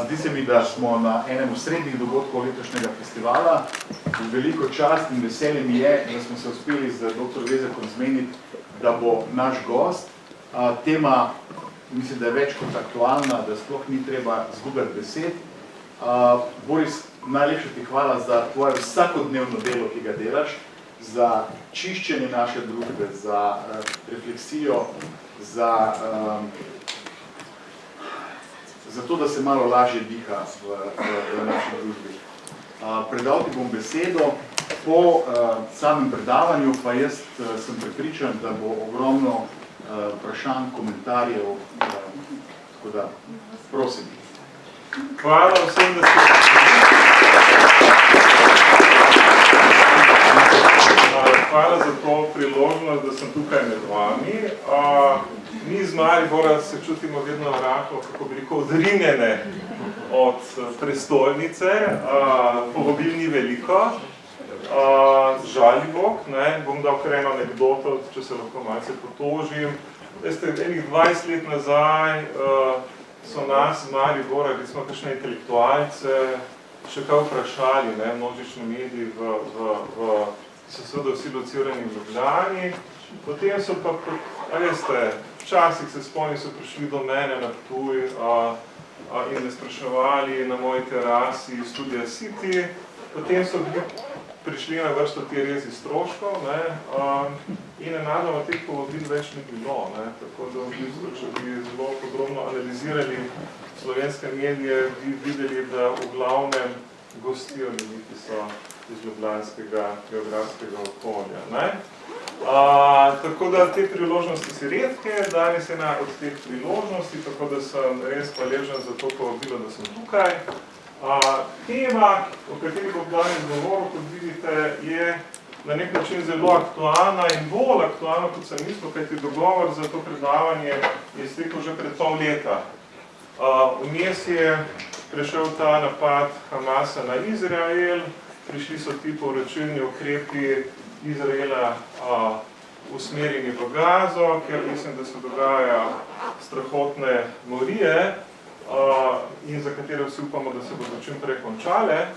Zdi se mi, da smo na enem srednjih dogodkov letošnjega festivala. Veliko čast in veselje mi je, da smo se uspeli z dr. Vezekom zmeniti, da bo naš gost. Tema, mislim, da je več kot aktualna, da sploh ni treba zgubljati besed. Boris, najlepša ti hvala za tvoje vsakodnevno delo, ki ga delaš, za čiščenje naše družbe, za refleksijo, za to, da se malo lažje diha v naši družbi. Predal ti bom besedo. Po samem predavanju pa jaz sem prepričan, da bo ogromno vprašanj, komentarjev, tako da prosim. Hvala vsem, da ste Hvala za to priložnost, da sem tukaj med vami. Mi iz Maribora se čutimo vedno rahlo, kako bi rekel, odrinjene od prestolnice. Povabil ni veliko. Žali Bog, ne, bom dal kar eno anekdoto, če se lahko malce potožim. Veste, enih 20 let nazaj so nas iz Maribora, ki smo kakšne intelektualce, še kaj vprašali, ne, množični mediji ki so seveda vsi locirani v Ljubljani. Potem so pa, veste, včasih se spomnim, so prišli do mene na Ptuj in me spraševali na moji terasi iz Studia City. Potem so prišli na vrsto ti rezi stroškov, ne, in nenadoma teh povabil več ni bilo, ne, tako da v bistvu, če bi zelo podrobno analizirali slovenske medije, bi videli, da v glavnem gostijo ljudi, ki so iz ljubljanskega geografskega okolja, ne. Tako da te priložnosti so redke, danes je ena od teh priložnosti, tako da sem res hvaležen za to povabilo, da sem tukaj. Tema, o kateri bom danes govoril, kot vidite, je na nek način zelo aktualna in bolj aktualna, kot sem mislil, kajti dogovor za to predavanje je iztekel že pred pol leta. Vmes je prišel ta napad Hamasa na Izrael, prišli so ti povračilni ukrepi Izraela usmerjeni v Gazo, ker mislim, da se dogaja strahotne morije in za katere vsi upamo, da se bodo čim prej končale.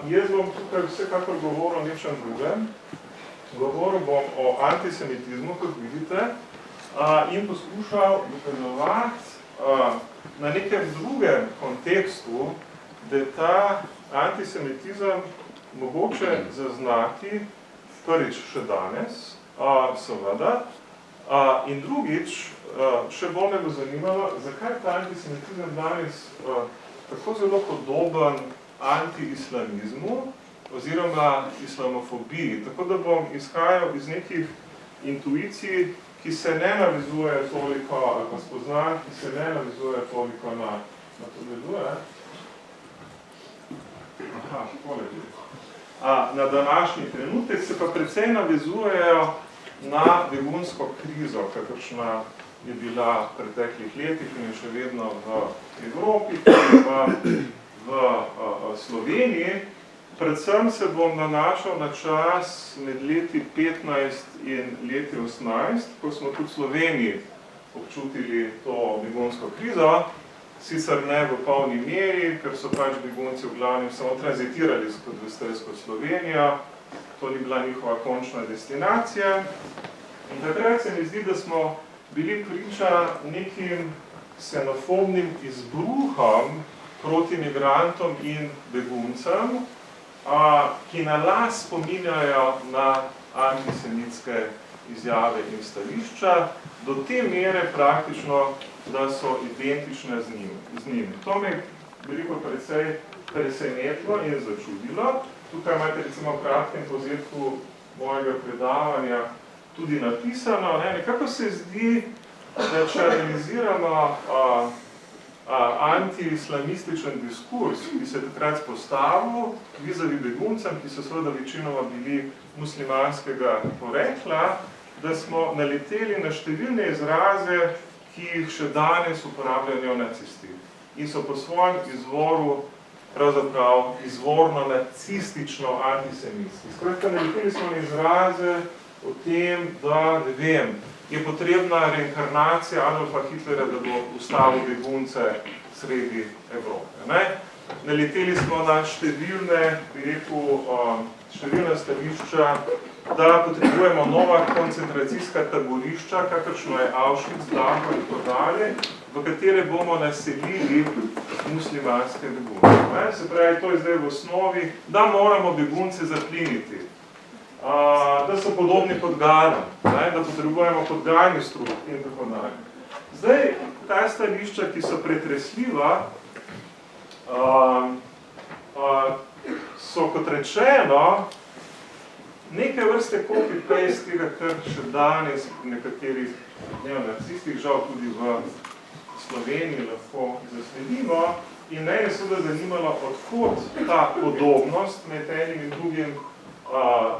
Jaz bom tukaj vsekakor govoril o nečem drugem. Govoril bom o antisemitizmu, kot vidite, in poskušal dokazovati na nekem drugem kontekstu, da je ta antisemitizem mogoče zaznati prvič še danes, seveda, in drugič, še bolj me bo zanimalo, zakaj ta antisemitizem danes tako zelo podoben anti-islamizmu oziroma islamofobiji. Tako da bom izhajal iz nekih intuicij, ki se ne navezujejo toliko, ali pa spoznanj, ki se ne navezujejo toliko na to deluje. Na današnji trenutek se pa precej navezujejo na begunsko krizo, kakršna je bila v preteklih letih in še vedno v Evropi, v Sloveniji. Predvsem se bom nanašal na čas med leti 15 in leti 18, ko smo tudi v Sloveniji občutili to begunsko krizo, sicer ne v polni meri, ker so pač begunci v glavnem samo tranzitirali skozi Slovenijo, to ni bila njihova končna destinacija. In takrat se mi zdi, da smo bili priča nekim ksenofobnim izbruhom proti migrantom in beguncem, ki na las spominjajo na antisemitske izjave in stališča, do te mere praktično, da so identične z njim. To me je veliko precej presenetilo in začudilo. Tukaj imate recimo v kratkem povzetku mojega predavanja tudi napisano. Nekako se zdi, da če analiziramo anti-islamističen diskurs, ki se je takrat spostavil vizavi beguncem, ki so seveda večinoma bili muslimanskega porekla, da smo naleteli na številne izraze, ki jih še danes uporabljajo neonacisti in so po svojem izvoru pravzaprav izvorno nacistično antisemitski. Skratka, naleteli smo na izraze o tem, da, ne vem, je potrebna reinkarnacija Adolfa Hitlerja, da bo ustavil begunce sredi Evrope. Naleteli smo na številna stališča, da potrebujemo nova koncentracijska taborišča, kakršno je Auschwitz, Dachau in tako dalje, v katere bomo naselili muslimanske begunce. Se pravi, to je zdaj v osnovi, da moramo begunce zapliniti, da so podobni podganam, da potrebujemo podgajni struk in tako dalje. Zdaj, ta stališča, ki so pretresljiva, so kot rečeno nekaj vrste copy-paste tega, kar še danes v nekaterih neonacistih, žal tudi v Sloveniji lahko zasledimo. In mene je seveda zanimalo, odkot ta podobnost med enim in drugim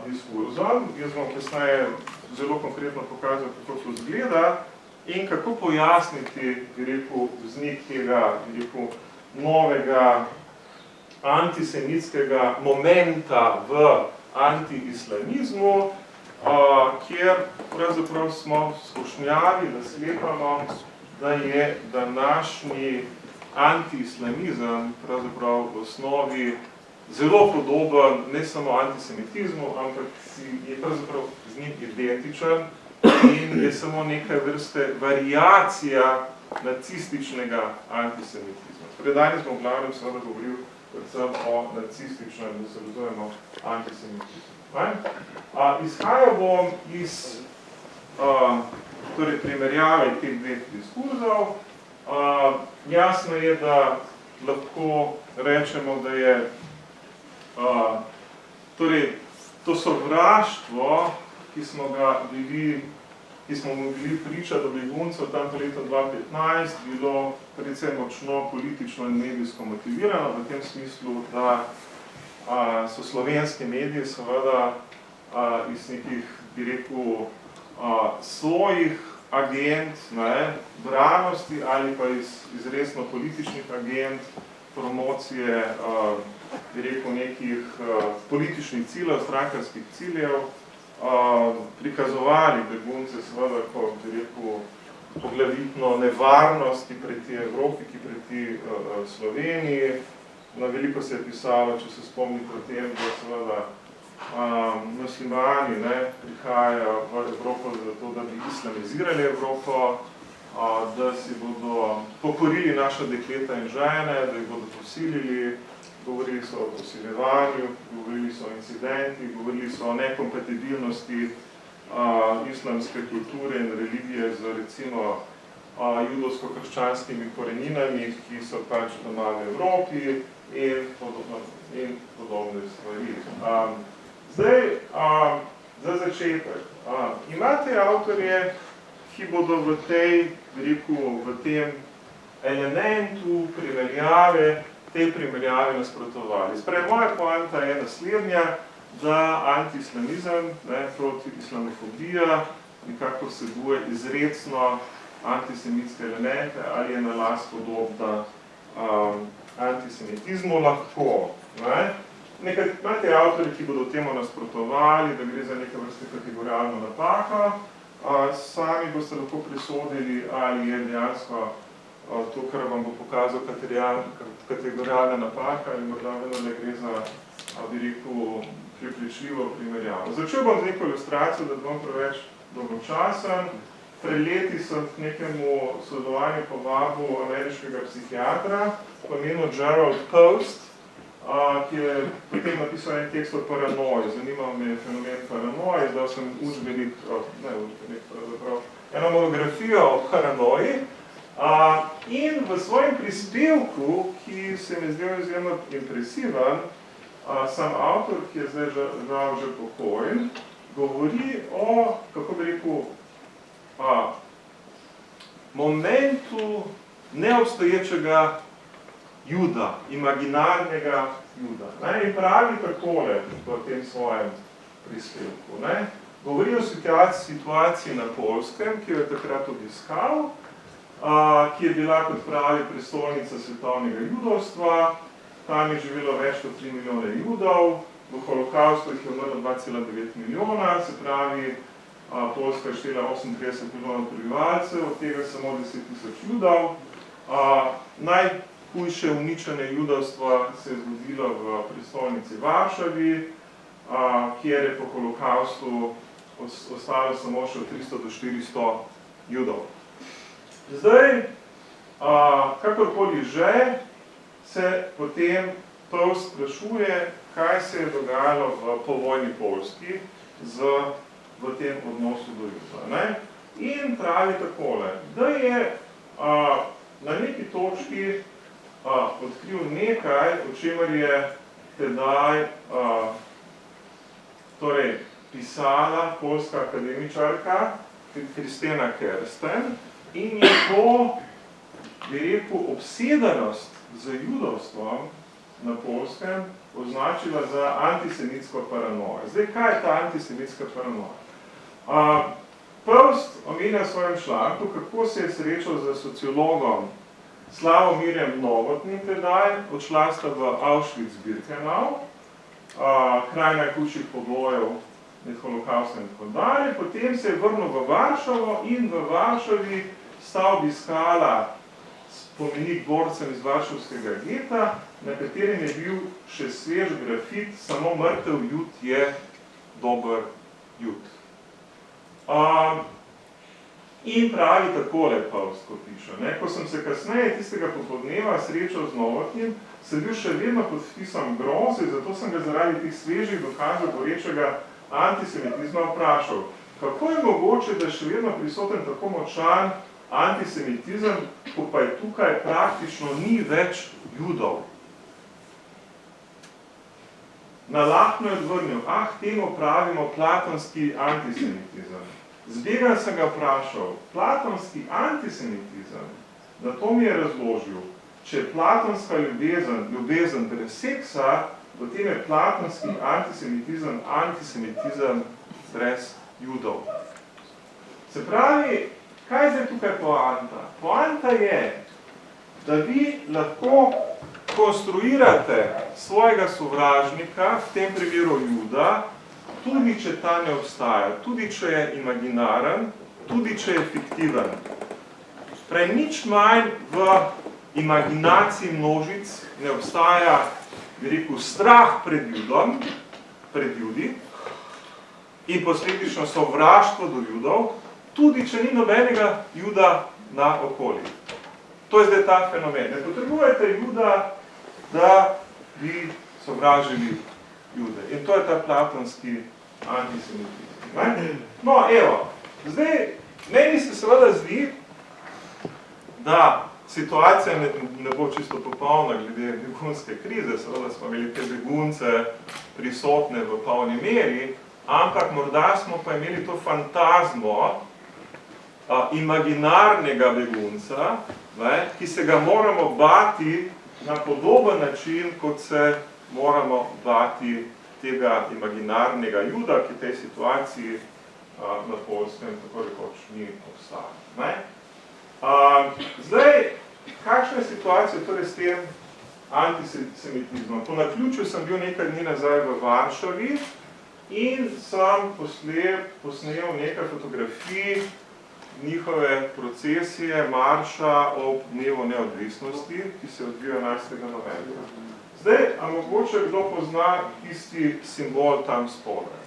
diskurzom. Jaz bom kasneje zelo konkretno pokazal, kako to izgleda in kako pojasniti, bi rekel, vznik tega, bi rekel, novega antisemitskega momenta v anti-islamizmu, kjer pravzaprav smo skušnjavi, da sklepamo, da je današnji anti-islamizem pravzaprav v osnovi zelo podoben ne samo antisemitizmu, ampak je pravzaprav z njim identičen in je samo nekaj vrste variacija nacističnega antisemitizma. Torej, danes bom v glavnem seveda govoril predvsem o nacističnem, da se razumemo, antisemitizmu. Izhajal bom iz primerjave teh dveh diskurzov. Jasno je, da lahko rečemo, da je to sovraštvo, ki smo mu bili priča do beguncev tam po letu 2015, bilo predvsem močno politično in medijsko motivirano, v tem smislu, da so slovenski mediji seveda iz nekih, bi rekel, svojih agent, branosti ali pa iz resno političnih agent, promocije, bi rekel, nekih političnih ciljev, strankarskih ciljev, prikazovali begunce seveda kot, bi rekel, poglavitno nevarnost, ki preti Evropi, ki preti Sloveniji. Na veliko se je pisalo, če se spomnite o tem, da seveda muslimani prihajajo v Evropo zato, da bi islamizirali Evropo, da si bodo pokorili naša dekleta in žene, da jih bodo posilili, govorili so o posiljevanju, govorili so o incidentih, govorili so o nekompatibilnosti islamske kulture in religije z recimo judovsko-krščanskimi koreninami, ki so pač doma v Evropi in podobne stvari. Zdaj, za začetek, imate avtorje, ki bodo v tem elementu primerjave, te primerjave nasprotovali. Sprej, moja poanta je naslednja, da anti-islamizem, proti-islamofobija nekako vsebuje izrecno antisemitske elemente ali je na las podobna antisemitizmu lahko. Imate avtorji, ki bodo temu nasprotovali, da gre za neke vrste kategorijalno napako, sami boste lahko presodili, ali je dejansko to, kar vam bo pokazal kategorijalna napaka, ali morda ne gre za, bi rekel, pripričljivo primerjavo. Začel bom z neko ilustracijo, da bom preveč dolgočasen. Pred leti sem k nekemu sodelovanju povabil ameriškega psihiatra po imenu Gerald Post, ki je potem napisal en tekst o paranoji. Zanimal me je fenomen paranoje, izdal sem učbenik, eno monografijo o paranoji. In v svojem prispevku, ki se mi zdel izjemno impresiven, sam avtor, ki je zdaj žal že pokojen, govori o, kako bi rekel, momentu neobstoječega juda, imaginarnega juda. In pravi takole v tem svojem prispevku. Govori o situaciji na Poljskem, ki jo je takrat obiskal, ki je bila, kot pravi, prestolnica svetovnega judovstva. Tam je živelo več kot 3 milijone judov, v holokaustu jih je umrlo 2,9 milijona, se pravi, Poljska je štela 38 milijonov prebivalcev, od tega samo 10.000 Judov. Najhujše uničenje judovstva se je zgodilo v prestolnici Varšavi, kjer je po holokaustu ostalo samo še od 300 do 400 Judov. Zdaj, kakorkoli že, se potem Pavst sprašuje, kaj se je dogajalo v povojni Poljski v tem odnosu do Juda. In pravi takole, da je na neki točki odkril nekaj, o čemer je tedaj pisala poljska akademičarka Kristjana Kersten in je to, bi rekel, obsedanost z judovstvom na Poljskem označila za antisemitsko paranojo. Zdaj, kaj je ta antisemitska paranoja? Pavst omenja v svojem članku, kako se je srečal z sociologom Slavomirjem Novotnim tedaj, odšla sta v Auschwitz-Birkenau, kraj najhujših pobojev med holokaustom in tako dalje. Potem se je vrnil v Varšavo in v Varšavi sta obiskala spomenik borcem iz varšavskega geta, na katerem je bil še svež grafit, samo mrtev Jud je dober Jud. In pravi takole Pavst, ko piše. Ko sem se kasneje tistega popoldneva srečal z Novotnim, sem bil še vedno pod vtisom groze, zato sem ga zaradi teh svežih dokazov gorečega antisemitizma vprašal, kako je mogoče, da je še vedno prisoten tako močan antisemitizem, ko pa je tukaj praktično ni več Judov. Nalahno je odvrnil, temu pravimo platonski antisemitizem. Zbegan sem ga vprašal, platonski antisemitizem, na to mi je razložil, če je platonska ljubezen brez seksa, potem je platonski antisemitizem brez Judov. Se pravi, kaj je zdaj tukaj poanta? Poanta je, da vi lahko konstruirate svojega sovražnika, v tem primeru Juda, tudi če ta ne obstaja, tudi če je imaginaren, tudi če je fiktiven. Prej nič manj v imaginaciji množic ne obstaja, bi rekel, strah pred Judom, pred Judi in posledično sovraštvo do Judov, tudi če ni nobenega Juda na okoli. To je zdaj ta fenomen. Ne potrebujete Juda, da bi sovražili Jude. In to je ta platonski antisemitizem. No, evo, zdaj, meni se seveda zdi, da situacija ne bo čisto popolna glede begunske krize, seveda smo imeli te begunce prisotne v polni meri, ampak morda smo pa imeli to fantazmo imaginarnega begunca, ki se ga moramo bati na podoben način, kot se moramo bati tega imaginarnega Juda, ki v tej situaciji na Poljskem tako rekoč ni obstajal. Zdaj, kakšna je situacija torej s tem antisemitizmom? Po naključju sem bil nekaj dni nazaj v Varšavi in sem posnel nekaj fotografij njihove procesije, marša ob dnevu neodvisnosti, ki se odvija 11. novembra. Zdaj, a mogoče kdo pozna tisti simbol tam spodaj?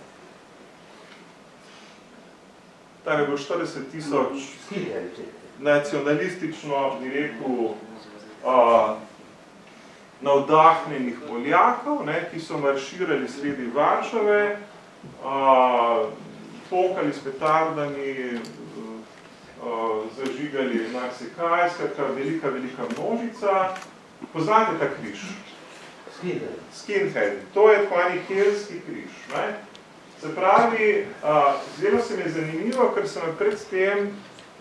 Tam je bilo 40.000 nacionalistično, bi rekel, navdahnjenih Poljakov, ki so marširali sredi Varšave, pokali s petardami, zažigali marsikaj, skratka velika množica. Poznate ta križ? Skinhead. To je tako eni keltski križ. Se pravi, zdelo se mi je zanimivo, ker sem pred tem,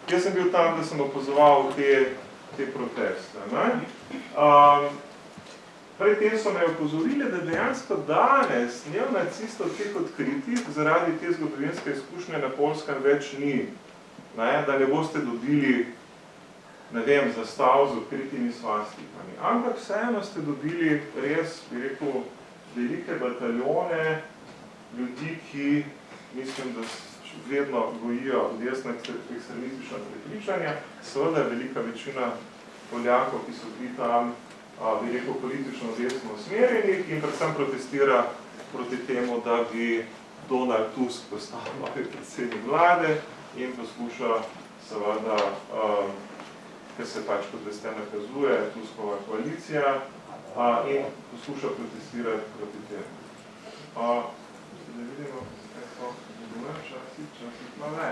jaz sem bil tam, da sem opazoval te proteste. Pred tem so me opozorili, da dejansko danes neonacistov teh odkritih zaradi te zgodovinske izkušnje na Poljskem več ni. Da ne boste dobili, ne vem, zastav z odkritimi svastikami. Ampak vseeno ste dobili res, bi rekel, velike bataljone ljudi, ki mislim, da vedno gojijo desno ekstremistična prepričanja. Seveda je velika večina Poljakov, ki so bili tam, bi rekel, politično desno usmerjenih in predvsem protestira proti temu, da bi Donald Tusk postal novi predsednik vlade in poskuša seveda, ker se pač kot veste nakazuje Tuskova koalicija in poskuša protestirati proti temu. Da vidimo, kaj so bilo, časih pa ne.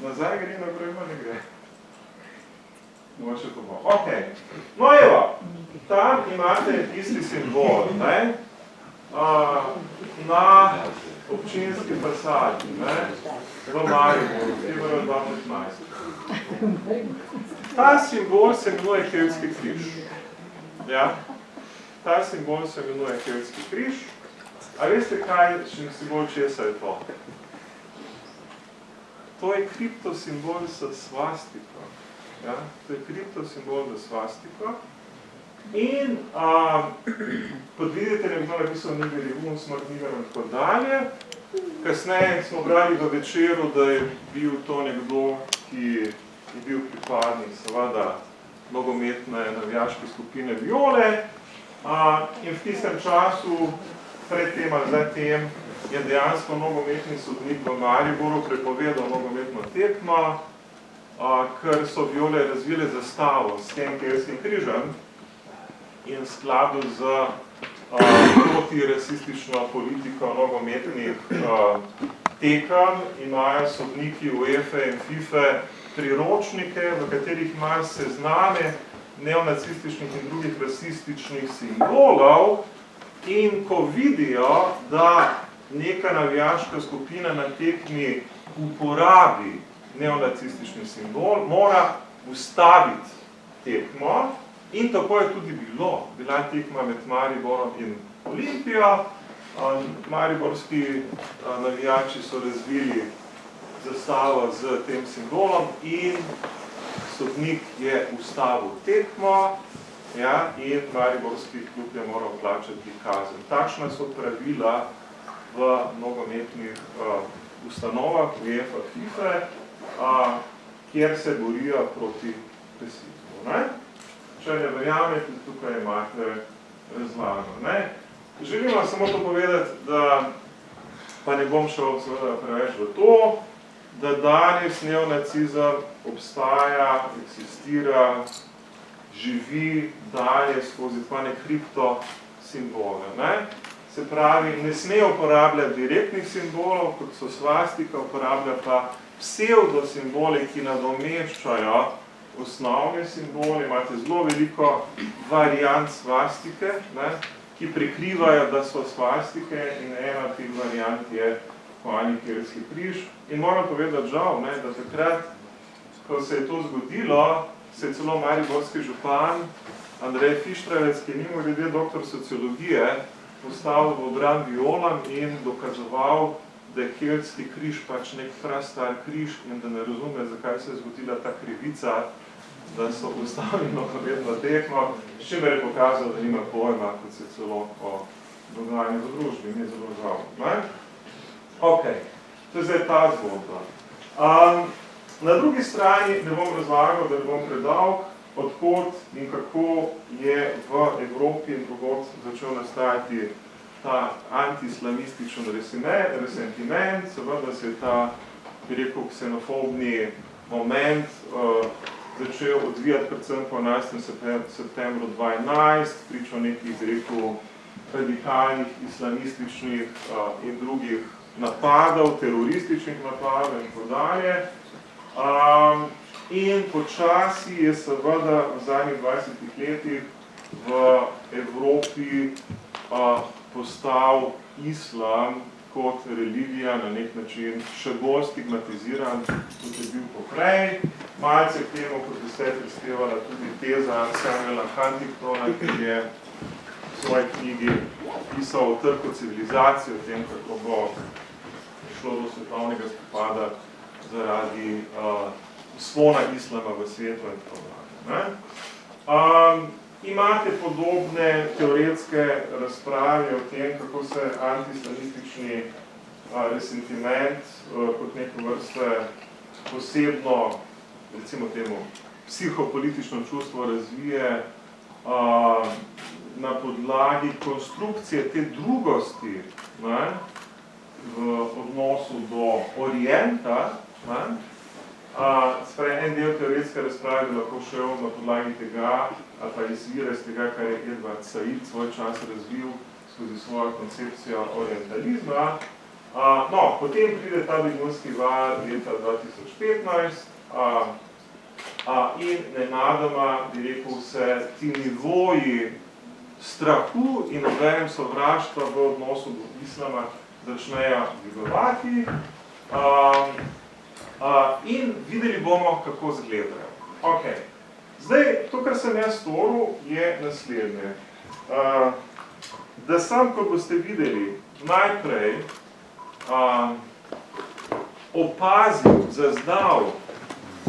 Nazaj gre, naprej pa ne gre. Mogoče to bo. Ok. No evo, tam imate isti simbol, ne? Na občinski fasadi, ne? V Mariboru, februar 2015. Ta simbol se imenuje Keltski križ. Ja? Ta simbol se imenuje Keltski križ. A veste kaj, simbol česa je to? To je kriptosimbol za svastiko. Ja? To je kriptosimbol za svastiko. In kot vidite, nekdo napisal Nigeri Vun, smrt Nigera in tako dalje. Kasneje smo brali v Večeru, da je bil to nekdo, ki je bil pripadnik seveda nogometne navijaške skupine Viole. In v tistem času, pred tem ali zatem, je dejansko nogometni sodnik v Mariboru prepovedal nogometno tekmo, ker so Viole razvile zastavo s tem Kelskim križem in v skladu z protirasistično politiko nogometnih tekem imajo sodniki UEFA in FIFA priročnike, v katerih imajo sezname neonacističnih in drugih rasističnih simbolov in ko vidijo, da neka navijaška skupina na tekmi uporabi neonacistični simbol, mora ustaviti tekmo in tako je tudi bilo. Bila je tekma med Mariborom in Olimpijo. Mariborski navijači so razvili zastavo z tem simbolom in sodnik je ustavil tekmo, ja, in mariborski klub je moral plačati kazen. Takšna so pravila v nogometnih ustanovah, UEFA, FIFA, kjer se borijo proti rasizmu. Če ne verjamete, tukaj imate razlago. Želim vam samo to povedati, da pa ne bom šel seveda preveč v to, da danes neonacizem obstaja, eksistira, živi dalje skozi tvane kriptosimbole. Se pravi, ne sme uporabljati direktnih simbolov, kot so svastika, uporablja pa pseudosimbole, ki nadomeščajo osnovne simbole. Imate zelo veliko variant svastike, ki prikrivajo, da so svastike in ena teh variant je Keltski križ. In moram povedati žal, da takrat, ko se je to zgodilo, se je celo mariborski župan Andrej Fištravec, ki je mimogrede doktor sociologije, postavil v obran Violam in dokazoval, da je Keltski križ pač nek prastar križ in da ne razume, zakaj se je zgodila ta krivica, da so postavili nogometno tekmo, s čimer je pokazal, da nima pojma, kot se celo o dogajanju v družbi, ni zelo žal. Ok, to je zdaj ta zgodba. Na drugi strani ne bom razlagal, da ne bom predal, odkot in kako je v Evropi in drugod začel nastajati ta antislamističen resentiment, seveda se je ta, bi rekel, ksenofobni moment začel odvijati predvsem po 11. septembru 2011, pričo nekih, bi rekel, radikalnih, islamističnih in drugih napadov, terorističnih napadov in tako dalje. In počasi je seveda v zadnjih 20 letih v Evropi postal islam kot religija na nek način še bolj stigmatiziran, kot je bil poprej. Malce k temu, kot ste prispevala tudi teza Samuela Huntingtona, ki je v svoji knjigi pisal o trku civilizacije, o tem, kako bo šlo do svetovnega spopada zaradi vzpona islama v svetu in tako dalje. imate podobne teoretske razprave o tem, kako se antislamistični resentiment kot neke vrste posebno, recimo temu, psihopolitično čustvo razvije na podlagi konstrukcije te drugosti, ne, v odnosu do orienta. Sprej, en del teoretske razprave bi lahko šel na podlagi tega, ali pa izvira iz tega, kar je Edward Said svoj čas razvil skozi svojo koncepcijo orientalizma. No, potem pride ta begunski val leta 2015 in nenadoma, bi rekel, se ti nivoji strahu in obenem sovraštva v odnosu do islama začnejo dvigovati in videli bomo, kako izgledajo. Okay. Zdaj, to, kar sem jaz storil, je naslednje. Da sam, ko boste videli, najprej opazil, zaznal,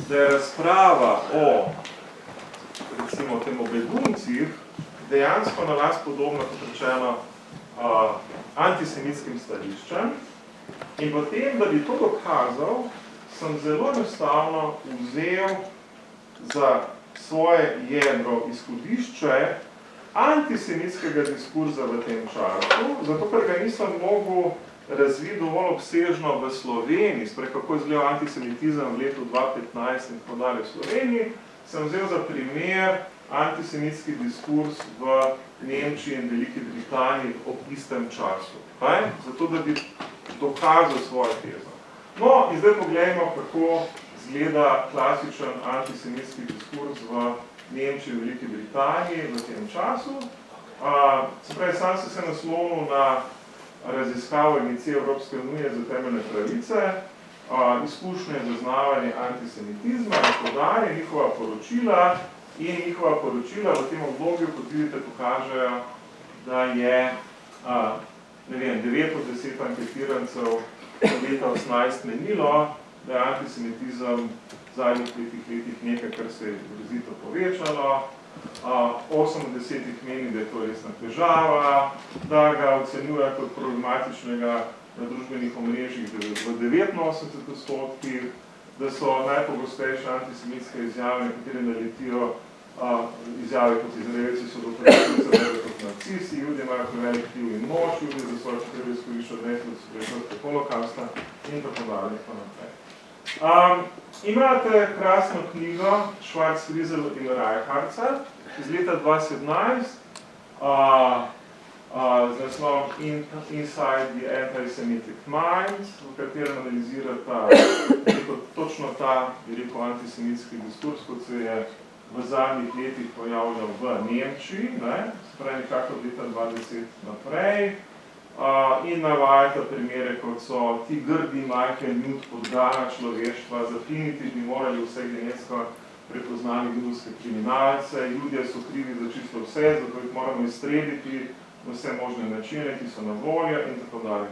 da je razprava o, recimo, temu beguncih dejansko na vas podobno, kot rečeno, antisemitskim stališčem. In potem, da bi to dokazal, sem zelo enostavno vzel za svoje jedro izhodišče antisemitskega diskurza v tem času, zato ker ga nisem mogel razviti dovolj obsežno v Sloveniji, sprej kako je izgledal antisemitizem v letu 2015 in tako dalje v Sloveniji, sem vzel za primer antisemitski diskurs v Nemčiji in Veliki Britaniji ob istem času. Zato, da bi dokazal svojo tezo. No, in zdaj pogledajmo, kako izgleda klasičen antisemitski diskurs v Nemčiji in Veliki Britaniji v tem času. Sam sem se naslonil na raziskavo Agencije Evropske unije za temeljne pravice, izkušnje zaznavanje antisemitizma in podanje, njihova poročila in njihova poročila v tem obdobju, kot vidite, pokažejo, da je 9 od 10 anketirancev leta 18 menilo, da je antisemitizem v zadnjih letih nekaj, kar se je izrazito povečalo. 8 od 10 meni, da je to resna težava, da ga ocenjuje kot problematičnega na družbenih omrežjih v 89%, da so najpogostejše antisemitske izjave, katere naletijo izjave kot Izraelci so doprinesli kot nacisti, ljudje imajo prevelik vpliv in moč, ljudje za svoje potrebe izkoriščajo dejstvo, da so prejšnjosti holokausta in tako dalje. Imate krasno knjigo Schwarz, Friesel in Reichartza iz leta 2017 z naslovom Inside the Anti-Semitic Mind, v katerem analizirata točno ta, bi rekel, antisemitski diskurs, kot se je v zadnjih letih pojavljal v Nemčiji, sprej nekako od leta 2010 naprej, in navajata primere, kot so ti grdi Michael Newt podgana človeštva, zapliniti bi morali vse genetsko prepoznani judovske kriminalce, ljudje so krivi za čisto vse, zato jih moramo izstrebiti na vse možne načine, ki so na voljo in tako dalje.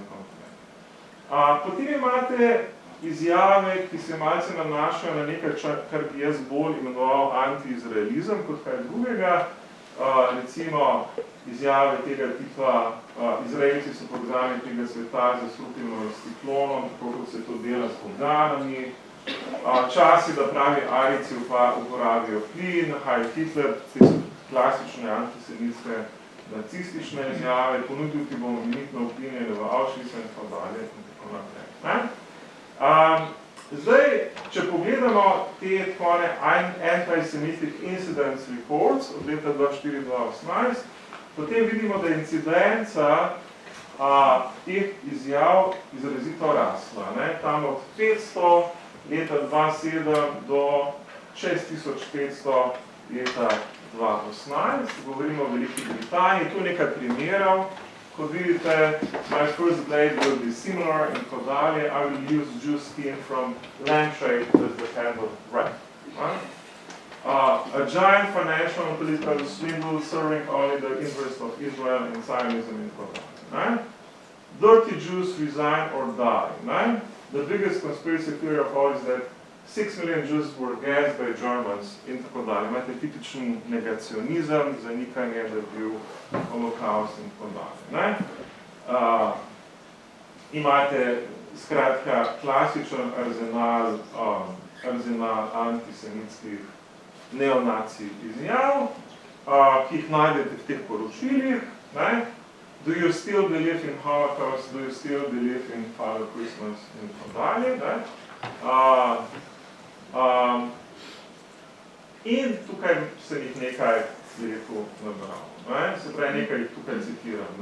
Potem imate izjave, ki se malce nanašajo na nekaj, kar bi jaz bolj imenoval anti-izraelizem, kot kaj drugega. Recimo izjave tega tipa, Izraelci so podgani tega sveta z zastrupljeno ciklonom, tako kot se to dela s podganami. Časi, da pravi Arijci pa uporabijo plin, Heil Hitler, te so klasične antisemitske nacistične izjave, ponudil ti bomo imenitno uplinjene v Auschwitz in tako dalje in tako naprej. Zdaj, če pogledamo te takone Anti-Semitic Incidents Reports od leta 2004-2018, potem vidimo, da je incidenca teh izjav izrazito rasla. Tam od 500 leta 2007 do 6500 leta 2018, govorimo o Veliki Britaniji, tu nekaj primerov. Kot vidite, my first blade will be similar in tako dalje. I will use Jew skin from lampshade as the handle right. A giant financial and political swindle serving only the interest of Israel and Zionism in tako dalje. Dirty Jews resign or die. The biggest conspiracy theory of all is that 6 million Jews were gassed by Germans in tako dalje. Imate tipičen negacionizem, zanikanje, da je bil holokaust in tako dalje. Imate skratka klasičen arzenal antisemitskih neonacij izjav, ki jih najdete v teh poročilih. Do you still believe in Holocaust? Do you still believe in Father Christmas? In tako dalje. In tukaj sem jih nekaj nabral. Se pravi, nekaj jih tukaj citiram.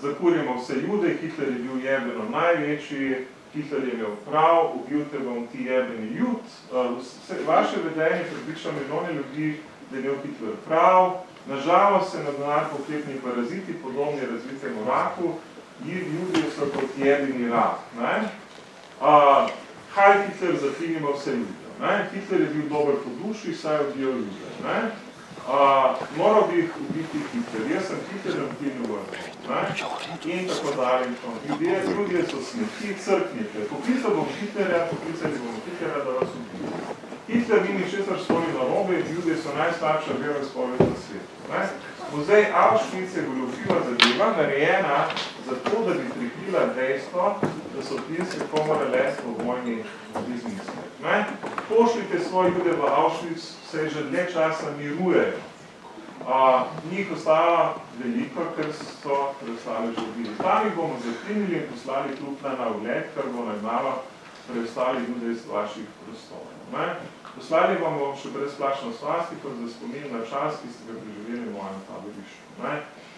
Zakurimo vse Jude, Hitler je bil jebeno največji, Hitler je imel prav, ubil te bom ti jebeni Jud. Vaše vedenje prepriča milijone ljudi, da je imel Hitler prav. Nažalost se na denar poklepni paraziti, podobni razvitemu raku, Judi so kot jedini rak. Heil Hitler, zafinimo vse Jude. Hitler je bil dober po duši, saj je ubijal Jude. Moral bi jih ubiti Hitler, jaz sem Hitler in ti ne vrnil. In tako dalje. Ljudje so smeti, crknite. Poklical bom Hitlerja, poklicali bomo Hitlerja, da vas ubili. Hitler ni ničesar stori narobe, Judje so najslabša veroizpoved na svetu. Muzej Auschwitz je goljufiva zadeva, narejena zato, da bi prikrila dejstvo, da so pinske komore lestvo v vojni izmislili. Pošljite svoje Jude v Auschwitz, se že dlje časa mirujejo. Njih ostala veliko, ker so preostali že ubili. Tam jih bomo zaplinili in poslali trupna na ogled, ker bo nagnala preostali Jude iz vaših prostorov. Poslali bomo še brezplačno svastiko za spomin na čas, ki ste ga preživeli v mojem taborišču.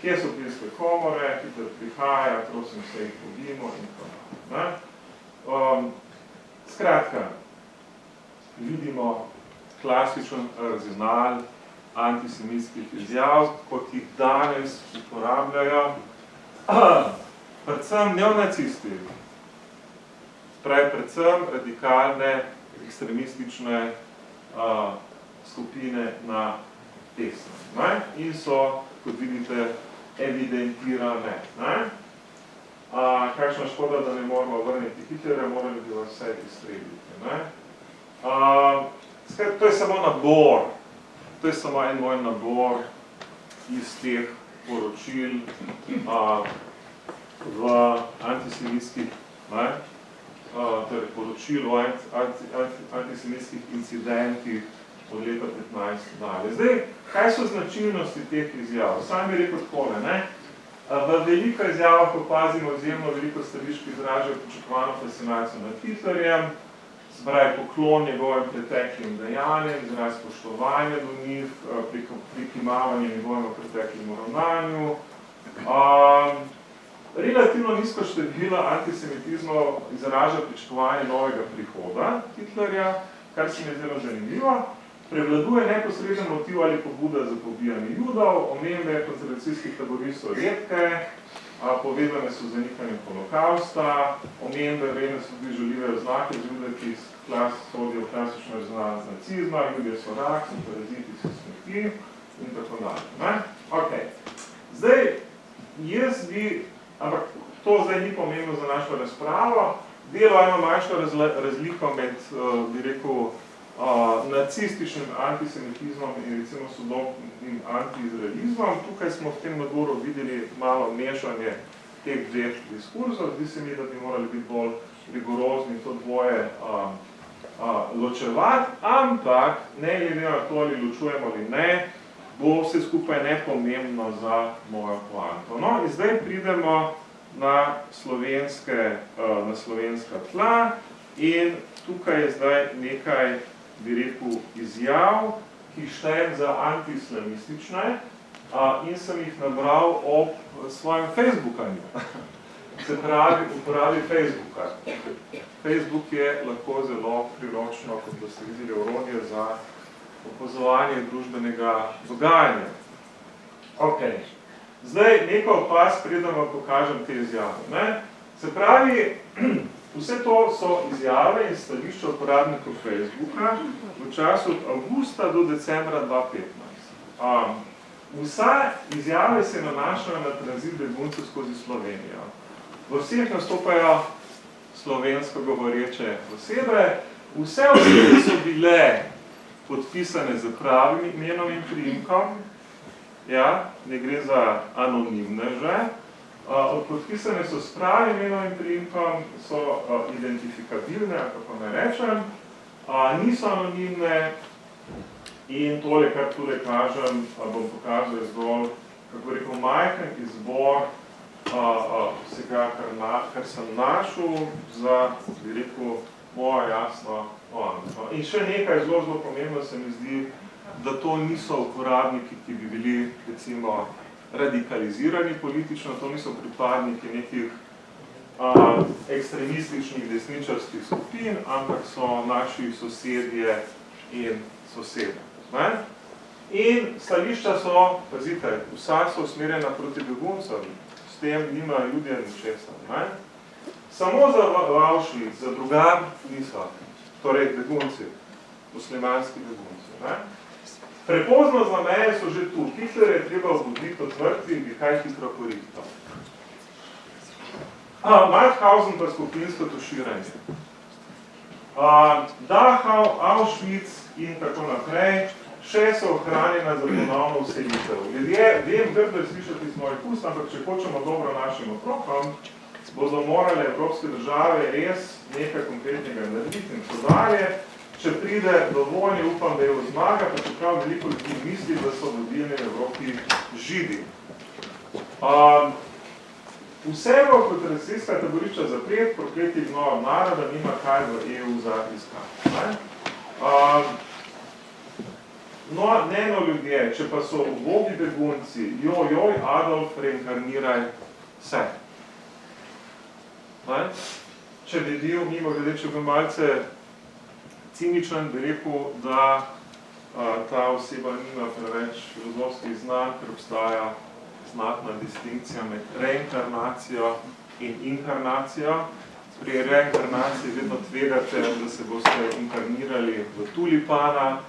Kje so pinske komore, Hitler prihaja, prosim se jih pobijemo in tako. Skratka, vidimo klasičen arzenal antisemitskih izjav, kot jih danes uporabljajo predvsem neonacisti, predvsem radikalne, ekstremistične skupine na desno. In so, kot vidite, evidentirane. Kakšna škoda, da ne moramo vrniti Hitlerja, morali bi vas vse izstreliti. To je samo nabor, to je samo en moj nabor iz teh poročil v antisemitskih, torej poročil o antisemitskih incidentih od leta 15 dalje. Zdaj, kaj so značilnosti teh izjav? Sam bi rekel takole, v veliko izjavah opazimo izjemno veliko stališč, ki izražajo pričakovano fascinacijo nad Hitlerjem, zbraje poklon njegovim preteklim dejanjem, izraz spoštovanja do njih, prikimavanje njegovemu preteklemu ravnanju. Relativno nizko število antisemitizmov izraža pričakovanje novega prihoda Hitlerja, kar se mi je zelo zanimivo. Prevladuje neposreden motiv ali pobuda za pobijanje Judov, omembe koncentracijskih taborišč so redke, povezane so z zanikanjem holokausta, omembe vredne so tudi žaljive oznake z Jude, ki sodijo klasično arzenal nacizma, Judje so rak, so paraziti, so smrti in tako dalje. Zdaj, jaz bi, ampak to zdaj ni pomembno za našo razpravo, delo ima manjšo razliko med, bi rekel, nacističnim antisemitizmom in recimo sodobnim antiizraelizmom. Tukaj smo v tem naboru videli malo mešanje teh dveh diskurzov. Zdi se mi, da bi morali biti bolj rigorozni to dvoje ločevati, ampak ne glede na to, ali ločujemo ali ne, bo vse skupaj nepomembno za mojo poanto. No, in zdaj pridemo na slovenska tla in tukaj je zdaj nekaj, bi rekel, izjav, ki štejem za antiislamistične in sem jih nabral ob svojem Facebookanju. Se pravi, uporabi Facebooka. Facebook je lahko zelo priročno, kot boste videli, orodje za opazovanje družbenega dogajanja. Zdaj, nekaj opaz, preden vam pokažem te izjave. Se pravi, vse to so izjave in stališča uporabnikov Facebooka v času od avgusta do decembra 2015. Vsa izjave se nanašajo na tranzit beguncev skozi Slovenijo. V vseh nastopajo slovensko govoreče osebe, Vse osebe so bile podpisane z pravim imenom in priimkom, ja, ne gre za anonimneže, podpisane so s pravim imenom in priimkom, so identifikabilne, kako ne rečem, niso anonimne in tole, kar tule kažem, bom pokazal zgolj, kako rekel, majhen izbor vsega, kar sem našel za, bi rekel, moja jasno poanto. In še nekaj zelo pomembno se mi zdi, da to niso uporabniki, ki bi bili, recimo, radikalizirani politično, to niso pripadniki nekih ekstremističnih desničarskih skupin, ampak so naši sosedje in sosede. Ne? In stališča so, pazite, vsa so usmerjena proti beguncem, s tem nima ljudje ničesar. Samo za Auschwitz, za drugar niso, torej begunci, muslimanski begunci. Ne? Prepozno za meje so že tu. Hitler je treba obuditi odvrti in bi kaj hitro porihtal. Mauthausen pa skupinsko tuširanje. Dachau, Auschwitz in tako naprej, še so ohranjena za ponovno vselitev. Ljudje, vem, grdo je slišati iz mojih ust, ampak če hočemo dobro našim otrokom, bodo morale evropske države res nekaj konkretnega narediti in tako dalje. Če pride dovolj, upam, da je zmaga, pa čeprav veliko ljudi misli, da so vodilni v Evropi Židi. Vse v koncentracijska taborišča zapret, prokletih nov naroda, nima kaj v EU za iskati. No, ljudje, če pa so ubogi begunci, joj, Adolf, reinkarniraj se. Če bi bil, mimo glede, če bi malce ciničen, bi rekel, da ta oseba nima preveč filozofskih znanj, ker obstaja znatna distinkcija med reinkarnacijo in inkarnacijo. Pri reinkarnaciji vedno tvegate, da se boste inkarnirali v tulipana,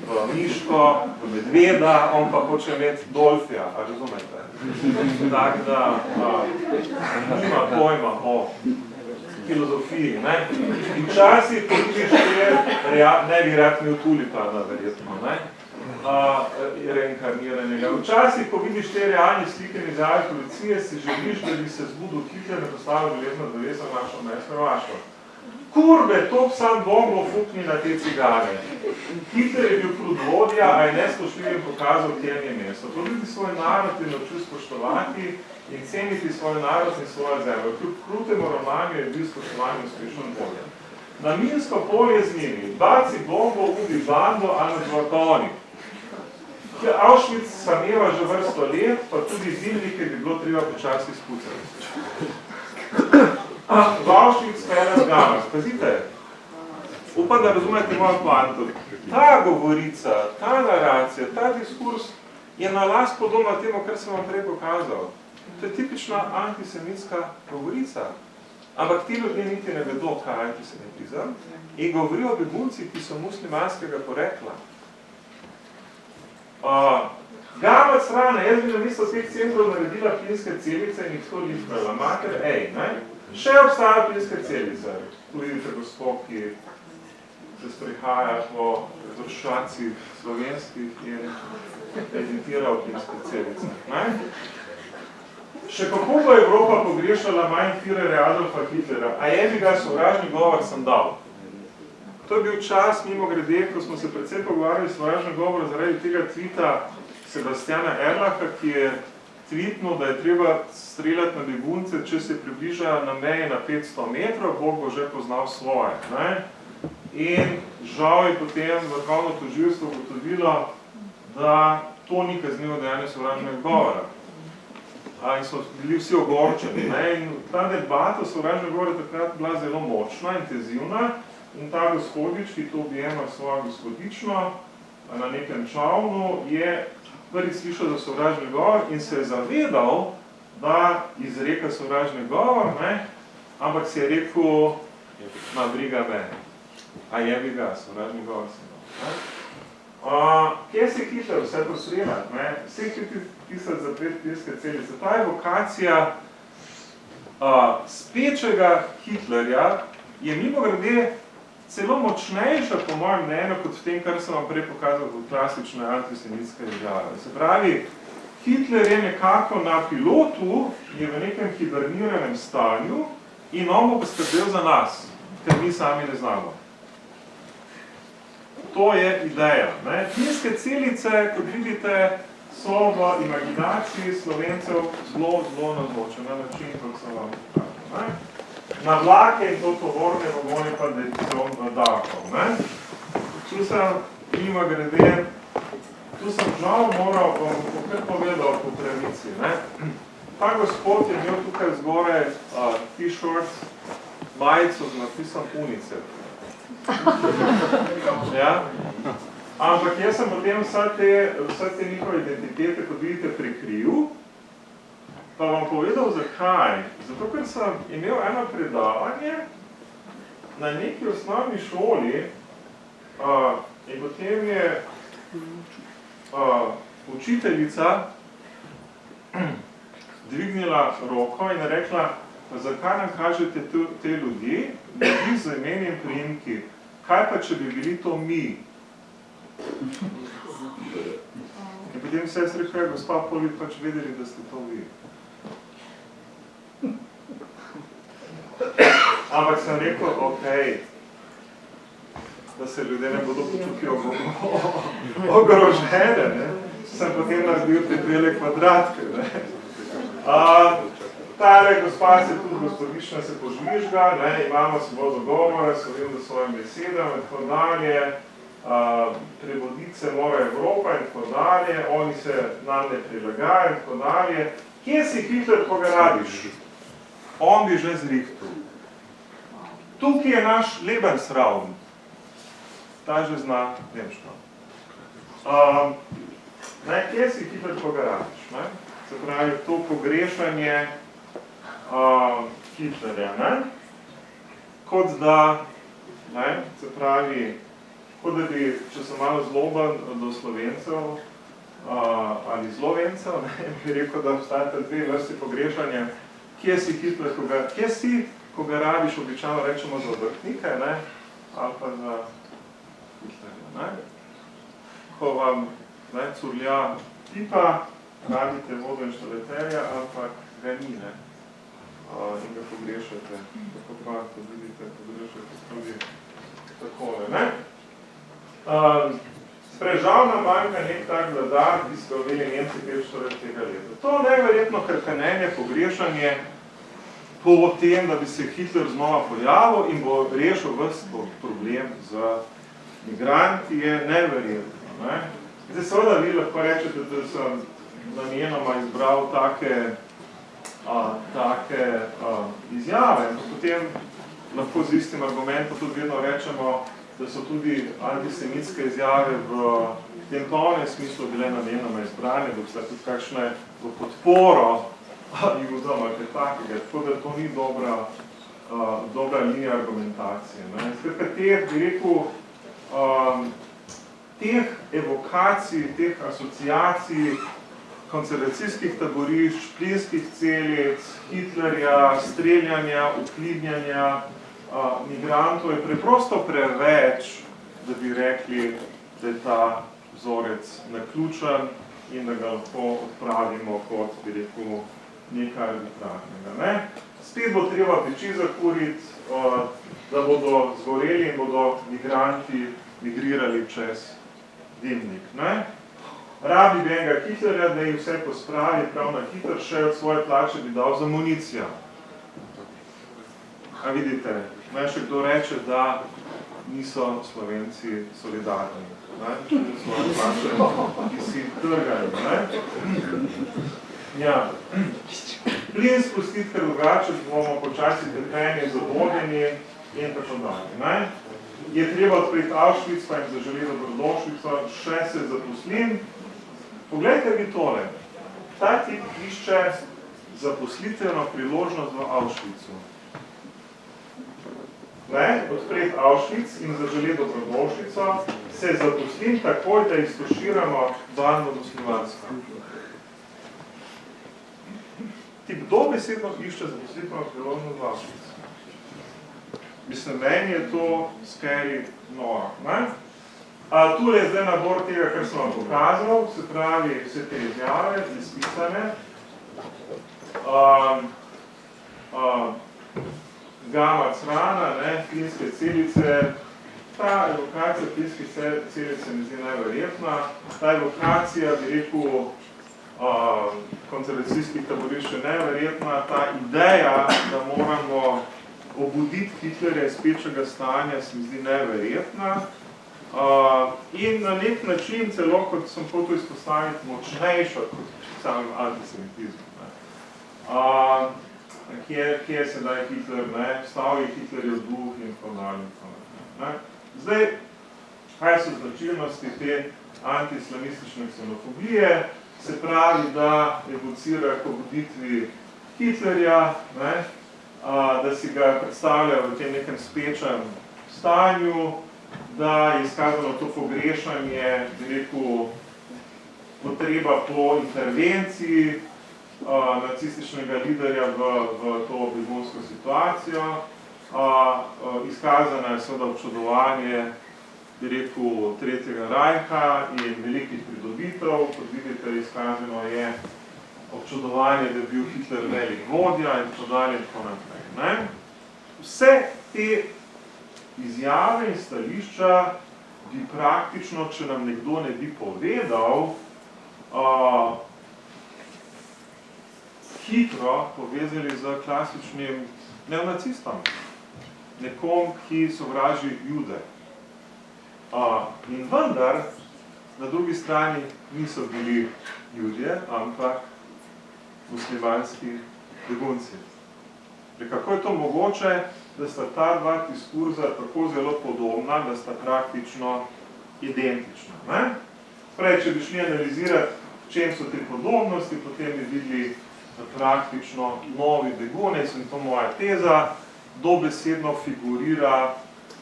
v miško, v medveda, on pa hoče imeti dolfija, a razumete? Tak da nima pojma o filozofiji, ne? In včasih, ko vidiš te, ne bi rad imel tulipana, verjetno, ne? Reinkarniranega. Včasih, ko vidiš te realne slike in izjave policije, si želiš, da bi se zbudil Hitler in postavil železno dreveso v našo mesto vašo. Kurbe, to sam Bog bo fukni na te cigare. Hitler je bil krudvodja, a je nespoštljivim pokazal, kje je mesto. Tudi svoj narod je naučil spoštovati in ceniti svoj narod in svojo zemljo. Kljub krutemu ravnanju je bil spoštovanje uspešen vodja. Na minsko polje z njimi, baci bombo, udi bando, a na zvatoni. Auschwitz sameva že vrsto let, pa tudi dimnike bi bilo treba počasi spucati. V Auschwitz pele zgamast. Pazite, upam, da razumete mojo poanto. Ta govorica, ta naracija, ta diskurs je na las podobna temu, kar sem vam prej pokazal. To je tipična antisemitska govorica. Ampak ti ljudje niti ne vedo, kaj je antisemitizem, in govorijo o beguncih, ki so muslimanskega porekla. Gama srana, jaz bi namesto teh centrov naredila plinske celice in jih to liftrala. Mater, ne? Še obstajajo plinske celice. Tu vidite gospod, ki se sprehaja po razruščacih slovenskih in editiral plinske celice. Ne? Še kako bo Evropa pogrešala manj Führerja Adolfa Hitlera, a je bi ga sovražni govor sem dal. To je bil čas, mimo grede, ko smo se predvsem pogovarjali sovražni govor zaradi tega tvita Sebastiana Erlacha, ki je tvitnil, da je treba streljati na begunce, če se približa na meji na 500 metrov, Bog bo že poznal svoje. Ne? In žal je potem vrhovno tožilstvo ugotovilo, da to ni kaznivo dejanje sovražnega govora. In so bili vsi ogorčeni. In ta debata sovražnega govora takrat bila zelo močna, intenzivna, in ta gospodič, ki to objema svojo gospodično na nekem čavnu, je prvi slišal za sovražni govor in se je zavedal, da izreka sovražni govor, ampak si je rekel, ma briga me, a jebi ga, sovražni govor si imel. Kje si Hitler vse posredati? Vse pisati za plinske celice. Ta evokacija spečega Hitlerja je mimogrede celo močnejša, po mojem mnenju, kot v tem, kar sem vam prej pokazal kot klasične antisemitske izjave. Se pravi, Hitler je nekako na pilotu, je v nekem hiberniranem stanju in on bo poskrbel za nas, ker mi sami ne znamo. To je ideja. Plinske celice, kot vidite, so v imaginaciji Slovencev zelo navzočene na način, kot sem vam pokazal. Na vlake in to tovorne vagone pa delicion dodatkov. Tu sem, mimo grede, tu sem žal moral, bom kar povedal po pravici. Ta gospod je imel tukaj zgoraj t-shirt, majico z napisom UNICEF. Ja? Ampak jaz sem potem vse te njihove identitete, kot vidite, prekril, pa vam povedal, zakaj. Zato, ker sem imel eno predavanje na neki osnovni šoli in potem je učiteljica dvignila roko in rekla, zakaj nam kažete te ljudi z imeni in priimki, kaj pa, če bi bili to mi? In potem se jaz rekel, gospa, pol bi pač vedeli, da ste to vi. Ampak sem rekel, ok, da se ljudje ne bodo počutili ogrožene, sem potem naredil te bele kvadratke. Tale gospa se tudi gospodična se požvižga, imamo se bo dogovore, so vem, da svojim besedam in tako dalje, prevoditi se mora Evropa in tako dalje, oni se nam ne prilagajajo in tako dalje. Kje si Hitler, ko ga radiš? On bi že zrihtel. Tukaj je naš Lebensraum. Ta že zna nemško. Kje si Hitler, ko ga radiš? Se pravi, to pogrešanje Hitlerja. Kot da, se pravi, kot da bi, če sem malo zloben do Slovencev ali zlovencev, bi rekel, da obstajate dve vrsti pogrešanja. Kje si Hitler, ko ga rabiš, običajno rečemo za obrtnike, ali pa za Hitlerja. Ko vam curlja pipa, rabite vodoinštalaterja, ampak ga ni, in ga pogrešate. Tako pa, kot vidite, pogrešate tudi takole. Žal nam manjka nek tak vladar, ki so ga imeli Nemci 540 tega leta. To neverjetno krkanenje, pogrešanje po tem, da bi se Hitler znova pojavil in bo rešil ves problem z migranti, je neverjetno. Zdaj, seveda vi lahko rečete, da sem namenoma izbral take izjave. Potem lahko z istim argumentom tudi vedno rečemo, da so tudi antisemitske izjave v tem polnem smislu bile namenoma izbrane, da so tudi kakšne v podporo Judom ali kaj takega. Tako da to ni dobra linija argumentacije. Skratka, teh, bi rekel, teh evokacij, teh asociacij, koncentracijskih taborišč, plinskih celic, Hitlerja, streljanja, uklibnjanja migrantov je preprosto preveč, da bi rekli, da je ta vzorec naključen in da ga lahko odpravimo kot, bi rekel, nekaj arbitrarnega. Spet bo treba peči zakuriti, da bodo zgoreli in bodo migranti migrirali čez dimnik. Rabi bi enega Hitlerja, da jih vse pospravi prav na hitro, še od svoje plače bi dal za municijo. A vidite, še kdo reče, da niso Slovenci solidarni. Svoje plače, ki si trgajo. Ja. Plin spustiti, ker drugače bomo počasi trpenje, zavodeni in tako dalje. Je treba odpreti Auschwitz, pa jim zaželi dobrodošlico, še se zaposlim. Poglejte vi tole. Ta tip išče zaposlitveno priložnost v Auschwitzu. Odpreti Auschwitz in zaželi dobrodošlico, se zaposlim takoj, da iztuširamo bando muslimansko. Tip dobesedno išče zaposlitveno priložnost v Auschwitz. Mislim, meni je to scary noro. Tule je zdaj nabor tega, kar sem vam pokazal, se pravi vse te izjave, izpisane. Gamma crana, plinske celice. Ta evokacija plinske celice mi zdi najverjetna. Ta evokacija, bi rekel, konzervacijskih taborišč je neverjetna. Ta ideja, da moramo obuditi Hitlerja iz spečega stanja, se mi zdi neverjetna. In na nek način, celo kot sem hotel izpostaviti, močnejša kot samim antisemitizmom. Kje je sedaj Hitler, vstal je Hitlerjev duh in tako dalje. Zdaj, kaj so značilnosti te antiislamistične ksenofobije? Se pravi, da evocira k obuditvi Hitlerja, da si ga predstavlja v tem nekem spečem stanju, da je izkazano to pogrešanje, bi rekel, potreba po intervenciji nacističnega liderja v to begunsko situacijo. Izkazano je seveda občudovanje, bi rekel, Tretjega rajha in velikih pridobitev. Kot vidite, izkazano je občudovanje, da je bil Hitler velik vodja in tako dalje in tako naprej. Vse te izjave in stališča bi praktično, če nam nekdo ne bi povedal, hitro povezali z klasičnim neonacistom. Nekom, ki sovraži Jude. In vendar, na drugi strani niso bili Judje, ampak muslimanski begunci. Kako je to mogoče, da sta ta dva diskurza tako zelo podobna, da sta praktično identična? Prej, če bi šli analizirati, v čem so te podobnosti, potem bi videli praktično novi begunec, in to moja teza, dobesedno figurira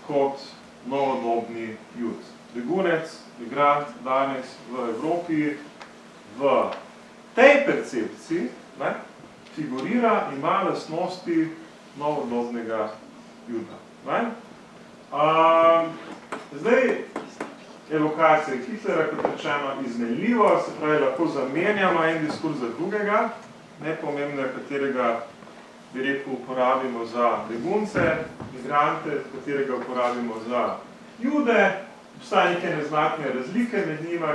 kot novodobni Jud. Begunec, migrant danes v Evropi, v tej percepciji figurira, ima lastnosti novodobnega Juda. Zdaj, evokacija Hitlera, kot rečeno, izmenljivo, se pravi, lahko zamenjamo en diskurs za drugega, nepomembno je, katerega, bi rekel, uporabimo za begunce, migrante, katerega uporabimo za Jude. Obstaja neke neznatne razlike med njima,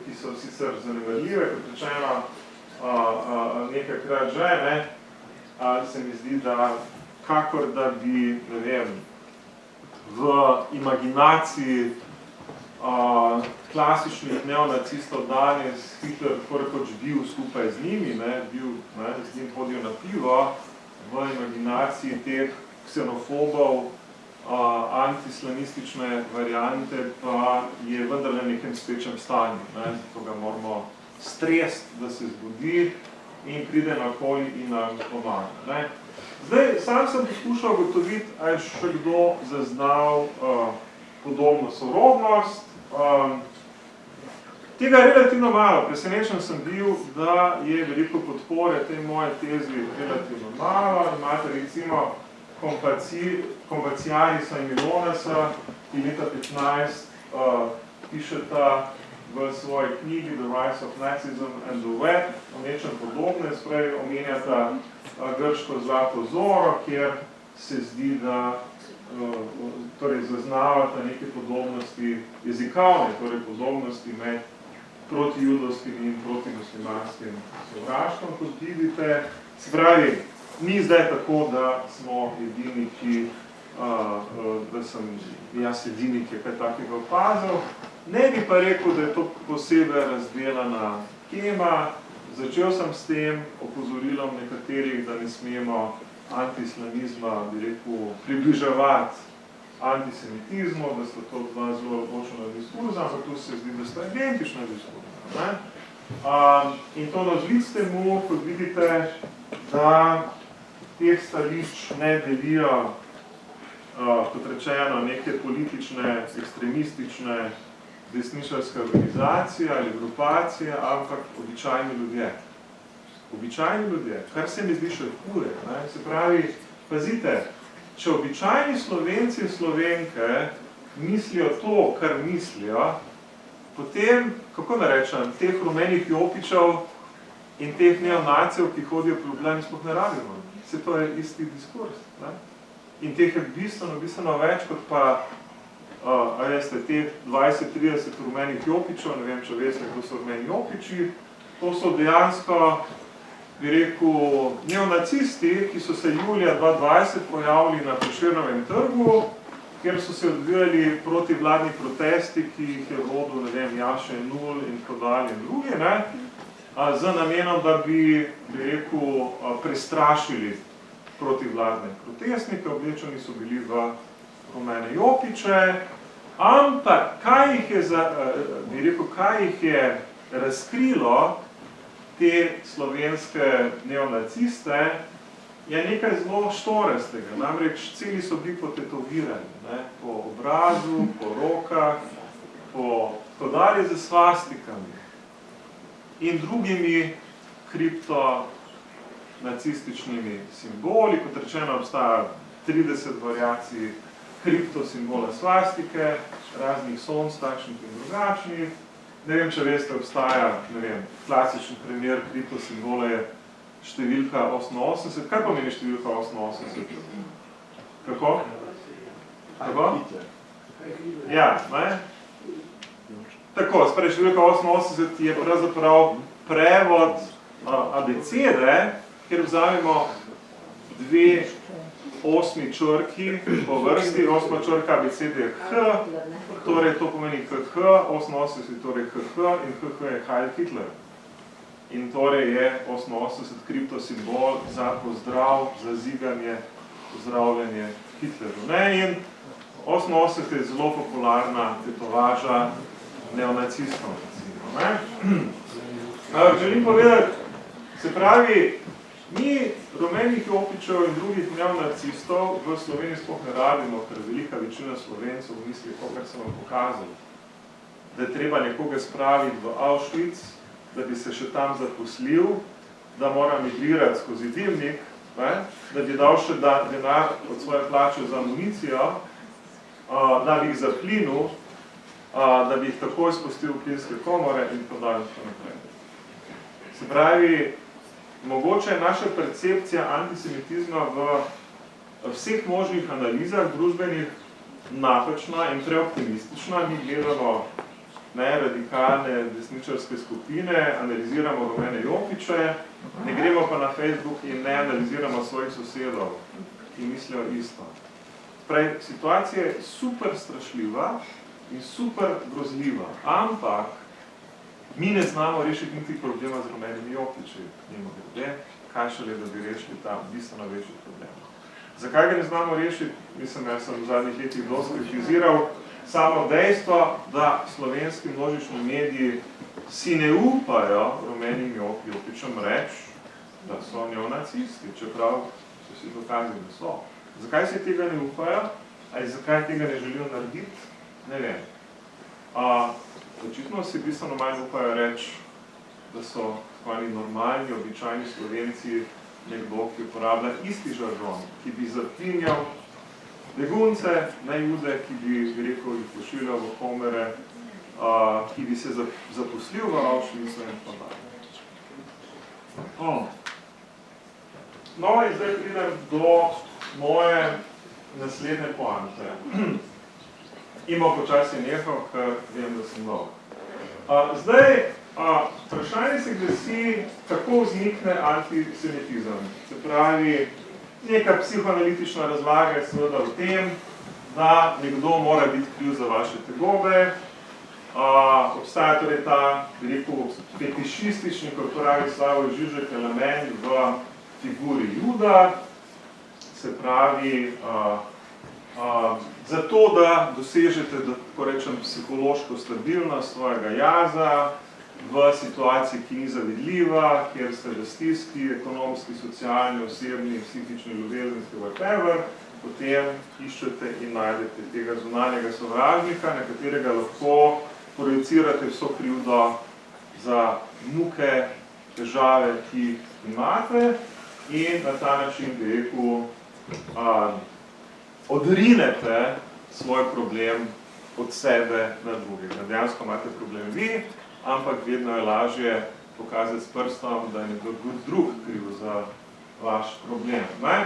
ki so sicer zanemarljive, kot rečeno, nekajkrat že, se mi zdi, da kakor da bi, ne vem, v imaginaciji klasičnih neonacistov danes Hitler tako rekoč bil skupaj z njimi, bil z njim hodil na pivo, v imaginaciji teh ksenofobov, antiislamistične variante pa je vendar na nekem spečem stanju. Zato ga moramo stresti, da se zbudi in pride nakoli in nam pomaga. Zdaj, sam sem poskušal ugotoviti, ali je še kdo zaznal podobno sorodnost. Tega je relativno malo. Presenečen sem bil, da je veliko podpore tej moje tezi relativno malo. Imate recimo Compacianisa in Milonesa, ki leta 15 pišeta v svoji knjigi The Rise of Nazism and the Web, o nečem podobne, sprej omenjata grško zlato zoro, kjer se zdi, da torej zaznavata neke podobnosti jezikovne, torej podobnosti med protijudovskim in protimuslimanskim sovraštvom, kot vidite. Se pravi, ni zdaj tako, da smo edini, ki, da sem jaz edini, ki je kaj takega opazil. Ne bi pa rekel, da je to posebej razdelana tema. Začel sem s tem opozorilom nekaterih, da ne smemo antiislamizma, bi rekel, približevati antisemitizmu, da sta to dva zelo ločena diskurza, ampak tu se zdi, da sta identična diskurza. In to navzlic temu, kot vidite, da teh stališč ne delijo, kot rečeno, neke politične, ekstremistične, desničarske organizacije ali grupacije, ampak običajni ljudje. Običajni ljudje, kar se mi zdi še huje. Se pravi, pazite, če običajni Slovenci in Slovenke mislijo to, kar mislijo, potem, kako da rečem, teh rumenih jopičev in teh neonacev, ki hodijo po Ljubljani, sploh ne rabimo. Se to je isti diskurs. Ne? In teh je bistveno več, kot pa a veste, teh 20-30 rumenih jopičev, ne vem, če veste, kdo so rumeni jopiči, to so dejansko, bi rekel, neonacisti, ki so se julija 2020 pojavili na Prešernovem trgu, kjer so se odvijali protivladni protesti, ki jih je vodil, ne vem, Jaše Nul in tako dalje in drugi, ne, z namenom, da bi rekel, prestrašili protivladne protestnike, oblečeni so bili v rumene jopiče, ampak kaj jih je razkrilo te slovenske neonaciste, je nekaj zelo štorastega, namreč celi so bili potetovirani, ne, po obrazu, po rokah, po dalje z svastikami in drugimi kriptonacističnimi simboli, kot rečeno, obstaja 30 variacij kriptosimbola svastike, raznih sonc, takšnih in drugačnih. Ne vem, če veste, obstaja, ne vem, klasičen primer kriptosimbola je številka 88. Kaj pomeni številka 88? Kako? Kako? Ja, ne? Tako, sprej številka 88 je pravzaprav prevod abecede, kjer vzamemo dve osmi črki po vrsti, osma črka abecede je H, torej to pomeni KH, 88 torej HH in HH je Heil Hitler. In torej je 88 kriptosimbol za pozdrav, za ziganje, pozdravljanje Hitleru. Ne? In 88 je zelo popularna tetovaža neonacistov. Želim povedati, se pravi, mi rumenih jopičev in drugih neonacistov v Sloveniji sploh ne rabimo, ker velika večina Slovencev misli to, kar sem vam pokazal. Da je treba nekoga spraviti v Auschwitz, da bi se še tam zaposlil, da mora migrirati skozi dimnik, ne? Da bi dal še denar od svoje plače za amunicijo, da bi jih zaplinil, da bi jih takoj spustil v plinske komore in podal tako naprej. Se pravi, mogoče je naša percepcija antisemitizma v vseh možnih analizah družbenih napačna in preoptimistična. Mi gledamo radikalne desničarske skupine, analiziramo rumene jopiče, ne gremo pa na Facebook in ne analiziramo svojih sosedov, ki mislijo isto. Pravi, situacija je super strašljiva in super grozljiva, ampak mi ne znamo rešiti niti problema z rumenimi jopiči. Kaj šele, da bi rešili ta bistveno večji problem. Zakaj ga ne znamo rešiti? Mislim, jaz sem v zadnjih letih dosti kritiziral samo dejstvo, da slovenski množični mediji si ne upajo rumenim jopičem reči, da so neonacisti, čeprav so si dokazali, da so. Zakaj se tega ne upajo? Ali zakaj tega ne želijo narediti? Ne vem. Očitno si bistveno manj upajo reči, da so normalni, običajni Slovenci nekdo, ki uporablja isti žargon, ki bi zaplinjal begunce, ne Jude, ki bi rekel, jih pošiljal v komere, ki bi se zaposlil v Auschwitzu in tako dalje. No, in zdaj pridem do moje naslednje poante. Ima počasi nehal, ker vem, da sem dolg. Zdaj, vprašanje se glasi, kako vznikne antisemitizem. Se pravi, neka psihoanalitična razlaga je seveda v tem, da nekdo mora biti kriv za vaše tegobe. Obstaja torej ta, bi rekel, fetišistični, kot pravi Slavoj Žižek, element v figuri Juda. Se pravi, zato, da dosežete, da tako rečem, psihološko stabilnost svojega jaza v situaciji, ki ni zavidljiva, kjer ste v stiski, ekonomski, socialni, osebni, psihični, ljubezenski, whatever, potem iščete in najdete tega zunanjega sovražnika, na katerega lahko projicirate vso krivdo za muke, težave, ki imate in na ta način, bi rekel, odrinete svoj problem od sebe na drugega. Dejansko imate problem vi, ampak vedno je lažje pokazati s prstom, da je nekdo drug kriv za vaš problem. Ne?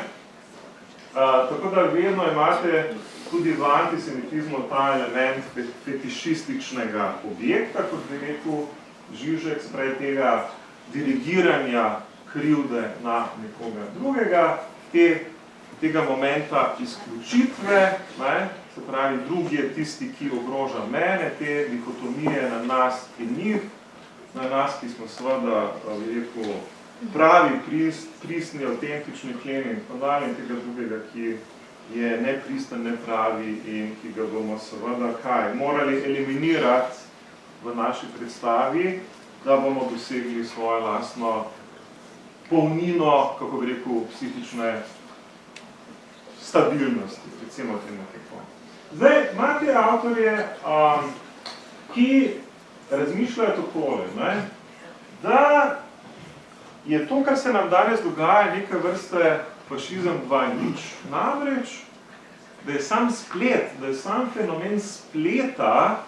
Tako da vedno imate tudi v antisemitizmu ta element fetišističnega objekta, kot bi rekel Žižek, sprej tega dirigiranja krivde na nekoga drugega, tega momenta izključitve, ne? Se pravi, drugi je tisti, ki ogroža mene, te dikotomije na nas in njih, na nas, ki smo seveda, bi rekel, pravi, pristni, avtentični kleni in tako dalje, in tega drugega, ki je nepristen, nepravi in ki ga bomo seveda morali eliminirati v naši predstavi, da bomo dosegli svojo lastno polnino, kako bi rekel, psihične stabilnosti, recimo temu tako. Zdaj, imate avtorje, ki razmišljajo takole, ne? Da je to, kar se nam danes dogaja, neke vrste fašizem 2.0. Namreč, da je sam splet, da je sam fenomen spleta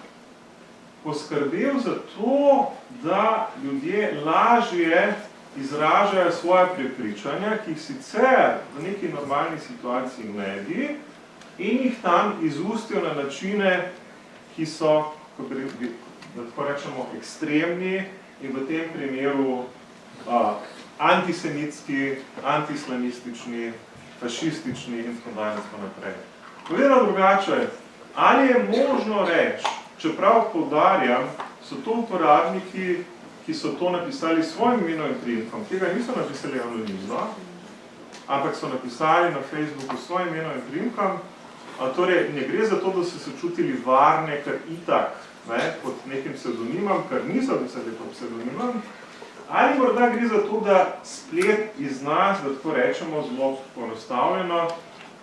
poskrbel za to, da ljudje lažje izražajo svoje prepričanja, ki jih sicer v neki normalni situaciji ne bi, in jih tam izustijo na načine, ki so, da tako rečemo, ekstremni in v tem primeru antisemitski, antiislamistični, fašistični in tako naprej. Povedano drugače, ali je možno reči, čeprav poudarjam, so to uporabniki, ki so to napisali svojim imenom in priimkom, tega niso napisali anonimno, ampak so napisali na Facebooku svojim imenom in priimkom, torej ne gre za to, da so se čutili varne, kar itak, ne, pod nekim pseudonimom, kar niso napisali pod pseudonimom, ali morda gre za to, da splet iz nas, da tako rečemo zelo poenostavljeno,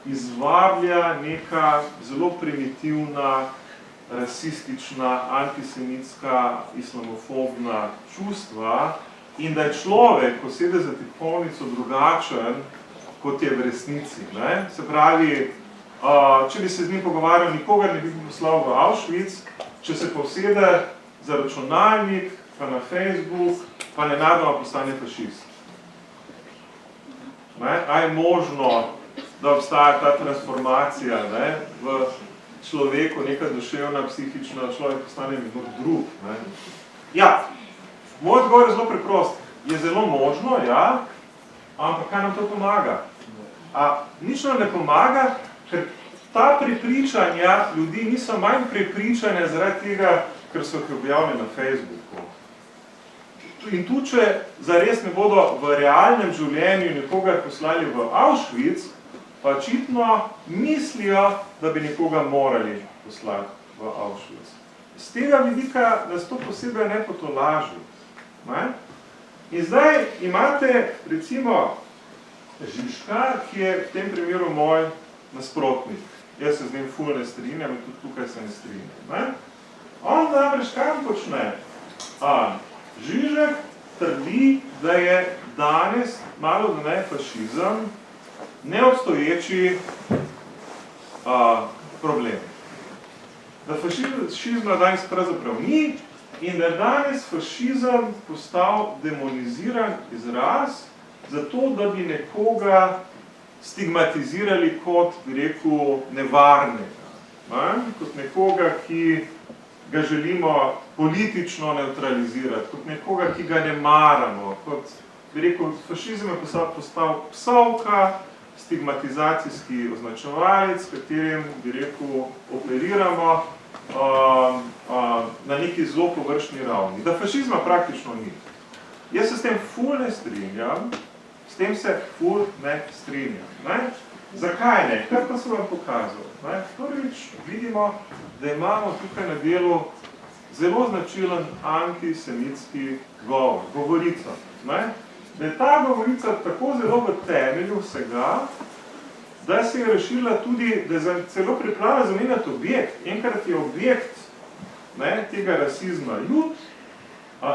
izvablja neka zelo primitivna, rasistična, antisemitska, islamofobna čustva in da je človek, ko sede za tipkovnico, drugačen, kot je v resnici. Ne? Se pravi, če bi se z njim pogovarjal, nikogar ne bi poslal v Auschwitz, če se posede za računalnik, pa na Facebook, pa nenadoma postane fašist. A je možno, da obstaja ta transformacija, ne, v človeku, neka duševna, psihična, človek postane nekdo drug. Ne. Ja, moj odgovor je zelo preprost. Je zelo možno, ja, ampak kaj nam to pomaga? Nič nam ne pomaga, ker ta prepričanja ljudi niso manj prepričane zaradi tega, ker so jih objavili na Facebooku. In tu, če zares ne bodo v realnem življenju nekoga poslali v Auschwitz, pa očitno mislijo, da bi nekoga morali poslati v Auschwitz. Z tega vidika nas to posebej ne potolaži. Ne? In zdaj imate, recimo, Žižka, ki je v tem primeru moj nasprotnik. Jaz se z njim ful ne strinjam in tudi tukaj se ne strinjam. Ne? On namreč kaj počne? Žižek trdi, da je danes malo da ne fašizem neobstoječi problem. Da fašizma danes pravzaprav ni in da je danes fašizem postal demoniziran izraz zato, da bi nekoga stigmatizirali kot, bi rekel, nevarnega. Kot nekoga, ki ga želimo politično neutralizirati, kot nekoga, ki ga ne maramo, kot, bi rekel, fašizem je postal psovka, stigmatizacijski označevalec, s katerim, bi rekel, operiramo na neki zelo površni ravni. Da fašizma praktično ni. Jaz se s tem ful ne strinjam, s tem se ful ne strinjam. Ne? Zakaj ne? Kaj pa sem vam pokazal? Prvič vidimo, da imamo tukaj na delu zelo značilen antisemitski govor, govorica. Ne? Da je ta govorica tako zelo v temelju vsega, da se je rešila tudi, da je celo pripravila zamenjati objekt. Enkrat je objekt, ne, tega rasizma ljud,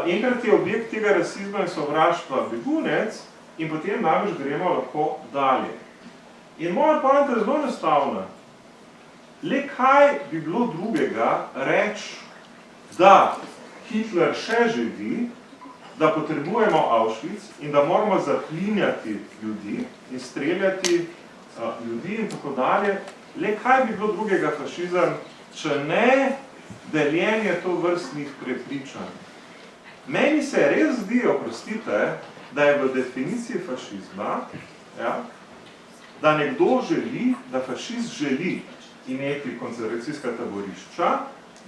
enkrat je objekt tega rasizma in sovraštva begunec in potem namreč gremo lahko dalje. In moja poanta je zelo enostavna. Le kaj bi bilo drugega reči, da Hitler še živi, da potrebujemo Auschwitz in da moramo zaplinjati ljudi in streljati ljudi in tako dalje. Le kaj bi bilo drugega fašizem, če ne deljenje to vrstnih prepričanj. Meni se res zdi, oprostite, da je v definiciji fašizma, ja, da nekdo želi, da fašist želi imeti koncentracijska taborišča,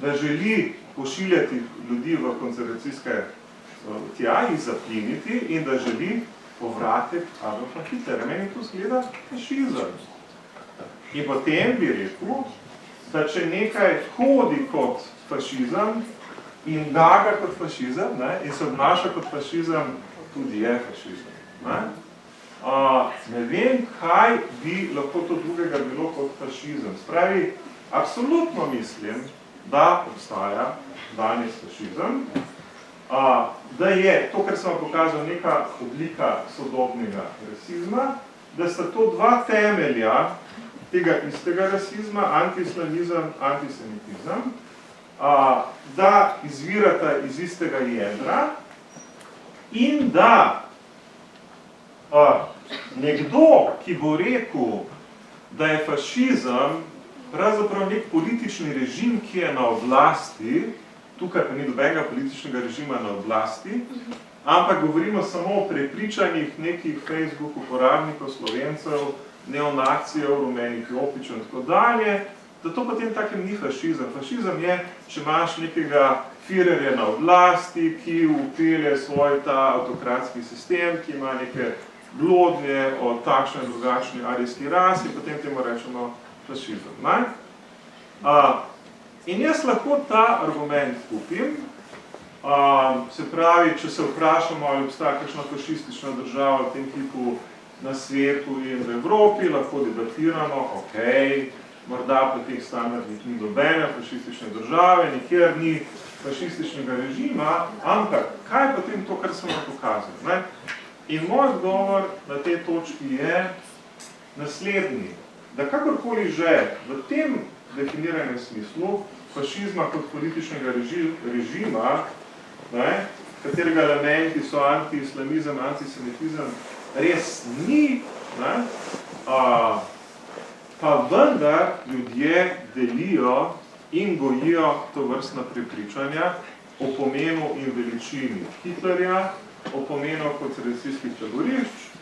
da želi pošiljati ljudi v koncentracijske tja, jih zapliniti in da želi povratek Adolfa Hitlera. Meni to zgleda fašizem. In potem bi rekel, da če nekaj hodi kot fašizem in gaga kot fašizem, ne, in se obnaša kot fašizem, tudi je fašizem. Ne vem, kaj bi lahko to drugega bilo kot fašizem. Spravi, absolutno mislim, da obstaja danes fašizem, da je to, kar sem vam pokazal, neka oblika sodobnega rasizma, da sta to dva temelja tega istega rasizma, antiislamizem, antisemitizem, da izvirata iz istega jedra in da nekdo, ki bo rekel, da je fašizem pravzaprav nek politični režim, ki je na oblasti, tukaj pa ni dobenega političnega režima na oblasti, ampak govorimo samo o prepričanjih nekih Facebook uporabnikov, Slovencev, neonacijev, rumenih jopičev in tako dalje, da to potem takem ni fašizem. Fašizem je, če imaš nekega firerja na oblasti, ki upelje svoj ta avtokratski sistem, ki ima neke blodnje o takšni in drugačni arijski rasi, potem temu rečemo fašizem. In jaz lahko ta argument kupim, se pravi, če se vprašamo, ali obstaja kakšna fašistična država v tem tipu na svetu in v Evropi, lahko debatiramo, ok, morda po teh standardih ni dobene fašistične države, nikjer ni fašističnega režima, ampak kaj je potem to, kar sem vam pokazal? Ne? In moj odgovor na tej točki je naslednji, da kakorkoli že v tem definiranem smislu fašizma kot političnega režima, ne, katerega elementi so antiislamizem, antisemitizem, res ni, ne, pa vendar ljudje delijo in gojijo to vrstna prepričanja o pomenu in veličini Hitlerja, o pomenu koncentracijskih taborišč,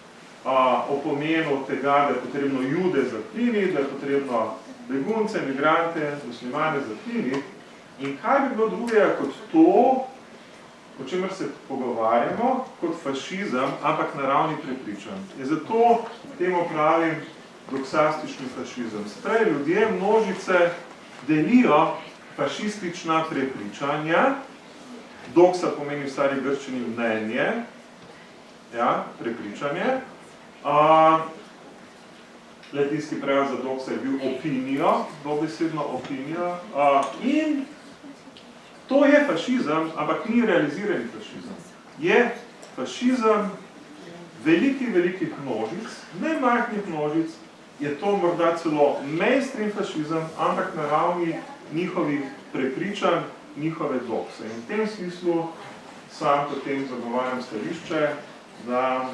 o pomenu tega, da je potrebno Jude zapliniti, da je potrebno begunce, migrante, muslimane zapliniti. In kaj bi bilo drugega kot to, o čemer se pogovarjamo, kot fašizem, ampak na ravni prepričanj. In zato temu pravim doksastični fašizem. Se pravi, ljudje, množice delijo fašistična prepričanja, doksa pomeni v stari grščini mnenje, ja, prepričanje, latinski prevod za doksa je bil opinijo, dobesedno opinijo, in to je fašizem, ampak ni realizirani fašizem. Je fašizem velikih množic, ne majhnih množic, je to morda celo mainstream fašizem, ampak na ravni njihovih prepričanj, njihove dokse. In v tem smislu sam potem zagovarjam stališče, da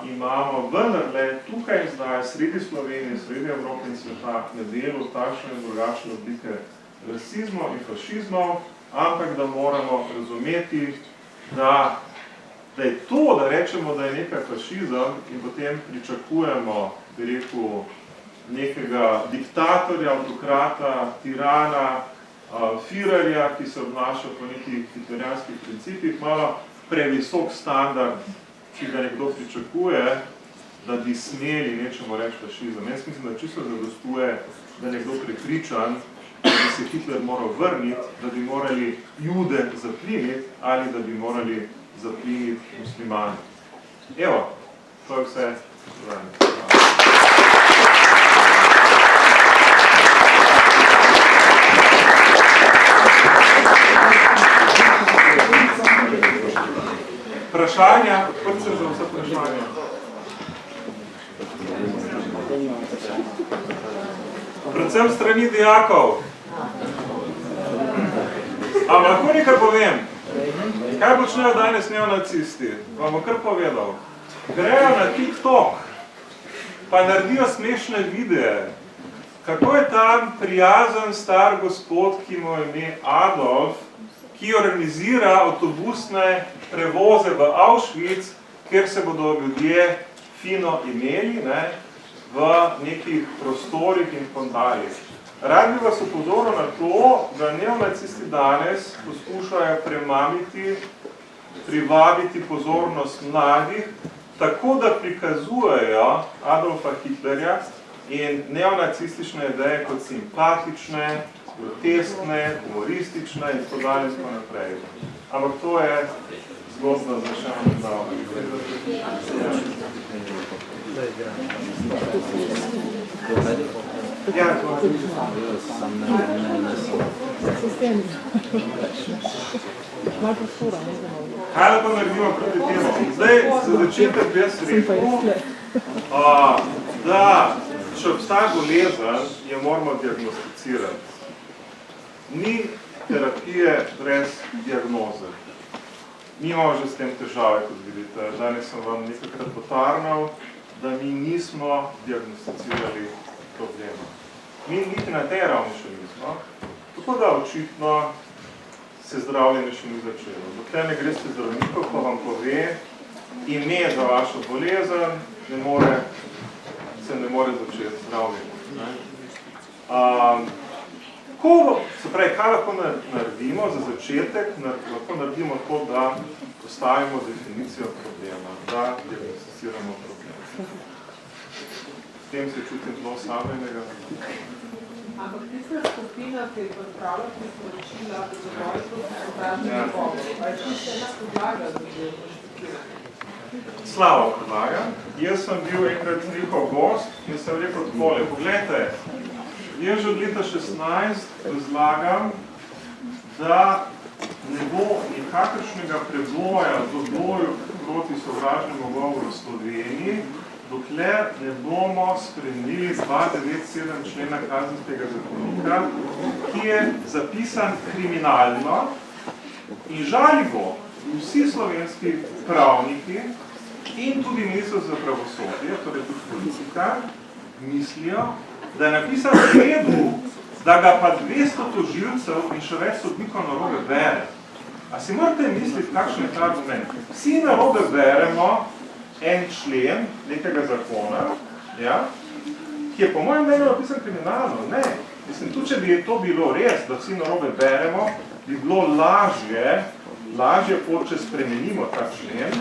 imamo vendarle tukaj zdaj sredi Slovenije, sredi Evrope in sveta na delu takšne in drugačne oblike rasizmov in fašizmov, ampak da moramo razumeti, da je to, da rečemo, da je nekaj fašizem in potem pričakujemo, bi rekel, nekega diktatorja, autokrata, tirana, firerja, ki se obnaša po nekih hitlerijanskih principih, malo previsok standard, ki ga nekdo pričakuje, da bi smeli nečemu reči fašizem. Jaz mislim, da čisto zadostuje, da nekdo prepričan, da bi se Hitler moral vrniti, da bi morali Jude zapliniti ali da bi morali zapliniti muslimane. Evo, to je vse. Vprašanja, odprt sem za vse vprašanja. predvsem strani dijakov. Ampak lahko nekaj povem. Kaj počnejo danes neonacisti? Vam bom kar povedal. Grejo na TikTok, pa naredijo smešne videe. Kako je tam prijazen star gospod, ki mu ime Adolf, ki organizira avtobusne prevoze v Auschwitz, kjer se bodo ljudje fino imeli, ne, v nekih prostorih in fondalih. Rad bi vas upozoril na to, da neonacisti danes poskušajo premamiti, privabiti pozornost mladih, tako da prikazujejo Adolfa Hitlerja in neonacistične ideje kot simpatične, groteskne, humoristične in tako dalje in tako naprej. Ampak to je zgodba za še eno nedavno. Ja, kaj pa naredimo proti temu? Zdaj, za začetek jaz rekel, da če obstaja bolezen, je moramo diagnosticirati. Ni terapije brez diagnoze. Mi imamo že s tem težave, kot vidite. Danes sem vam nekajkrat potarnal, da mi nismo diagnosticirali problema. Mi niti na tej ravni še nismo. Tako da očitno se zdravljenje še ni začelo. Dokler ne greste zdravniku, ko vam pove ime za vašo bolezen, se ne more začeti zdravljenje. Kaj lahko naredimo za začetek? Lahko naredimo to, da postavimo definicijo problema, da diagnosticiramo problem. S tem se čutim zelo samljenega. Ampak tista skupina, ki je pripravljati sporočila po zadovoljstvu sovražnega govora, pa je tista ena podlaga za diagnosticiranje. Slava podlaga. Jaz sem bil enkrat njihov gost in sem rekel takole, poglejte, jaz že od leta 16 razlagam, da ne bo nikakršnega preboja v boju proti sovražnemu govoru v Sloveniji, dokler ne bomo spremenili 297 člena Kazenskega zakonika, ki je zapisan kriminalno in žaljivo vsi slovenski pravniki in tudi ministrstvo za pravosodje, torej tudi politika, mislijo, da je napisan v redu, da ga pa 200 tožilcev in še več sodnikov narobe bere. A si morate misliti, kakšen je ta argument? Vsi narobe beremo en člen nekega zakona, ja, ki je po mojem mnenju napisan kriminalno. Ne. Mislim, tudi če bi to bilo res, da vsi narobe beremo, bi bilo lažje pot, če spremenimo ta člen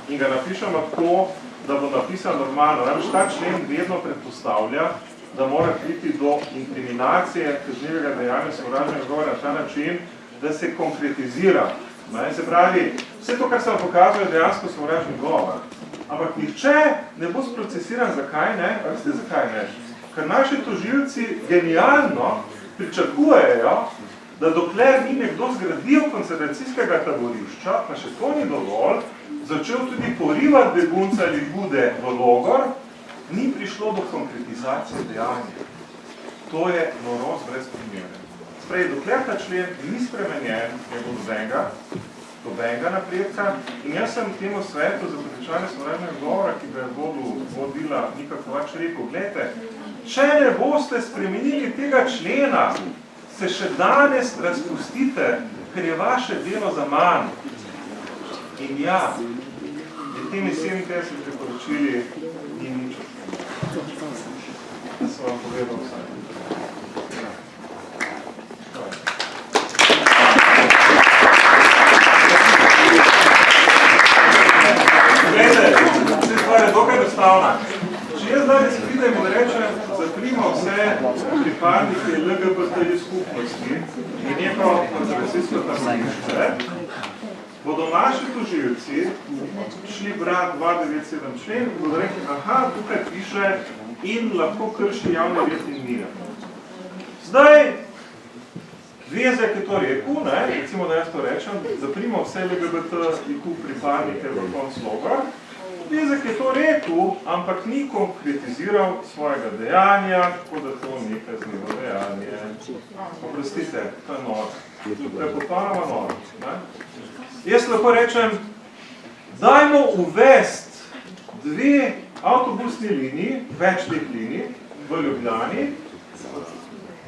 in ga napišemo tako, da bo napisan normalno. Namreč ta člen vedno predpostavlja, da mora priti do inkriminacije kaznivega dejanja sovražnega govora na ta način, da se konkretizira. Se pravi, vse to, kar sem vam pokazal, je dejansko sovražni govor. Ampak nihče ne bo sprocesiran, zakaj ne? Veste, zakaj ne? Ker naši tožilci genialno pričakujejo, da dokler ni nekdo zgradil koncentracijskega taborišča, pa še to ni dovolj, začel tudi porivati begunca ali bude v logor, ni prišlo do konkretizacije dejanja. To je norost brez primere. Sprej, dokler ta člen ni spremenjen, je bo dobenega napredka in jaz sem temu svetu za preprečevanje sovražnega govora, ki ga je vodila Nika Kovač, rekel, gledajte, če ne boste spremenili tega člena, se še danes razpustite, ker je vaše delo za manj. In ja, med temi 57 priporočili ni nič od tega. Da sem vam povedal vsaj. Glede, se stvar je dokaj enostavna. Če jaz danes pridem in rečem, zaprimo vse pripadnike LGBT skupnosti in neko koncentracijsko taborišče, bodo naši tožilci šli brati 297 člen in bodo rekli, aha, tukaj piše in lahko krši javni red in mir. Zdaj, Vezek je to rekel, recimo, da jaz to rečem, zaprimo vse LGBT pripadnike v konc logor Vezek je to rekel, ampak ni konkretiziral svojega dejanja, tako da to ni kaznivo dejanje. Oprostite, to je noro. To je popolnoma noro. Jaz lahko rečem, dajmo uvesti 2 avtobusni liniji, več teh linij v Ljubljani.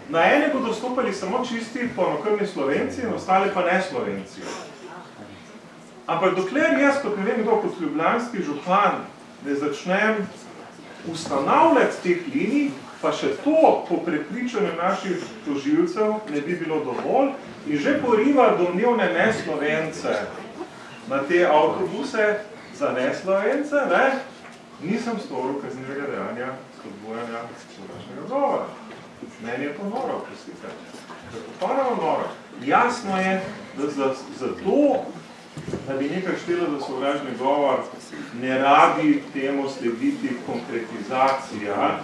Na ene bodo stopali samo čisti polnokrvni Slovenci, in ostale pa ne Slovenci. Ampak dokler jaz, kot ne vem kdo, kot ljubljanski župan, ne začnem ustanavljati teh linij, pa še to po prepričanju naših tožilcev ne bi bilo dovolj in že poriva domnevne neslovence na te avtobuse za neslovence, ne, nisem storil kaznivega dejanja spodbujanja sovražnega govora. Meni je to noro, prostite. To je popolnoma noro. Jasno je, da za to, da bi nekaj štelo za sovražni govor, ne rabi temu slediti konkretizacija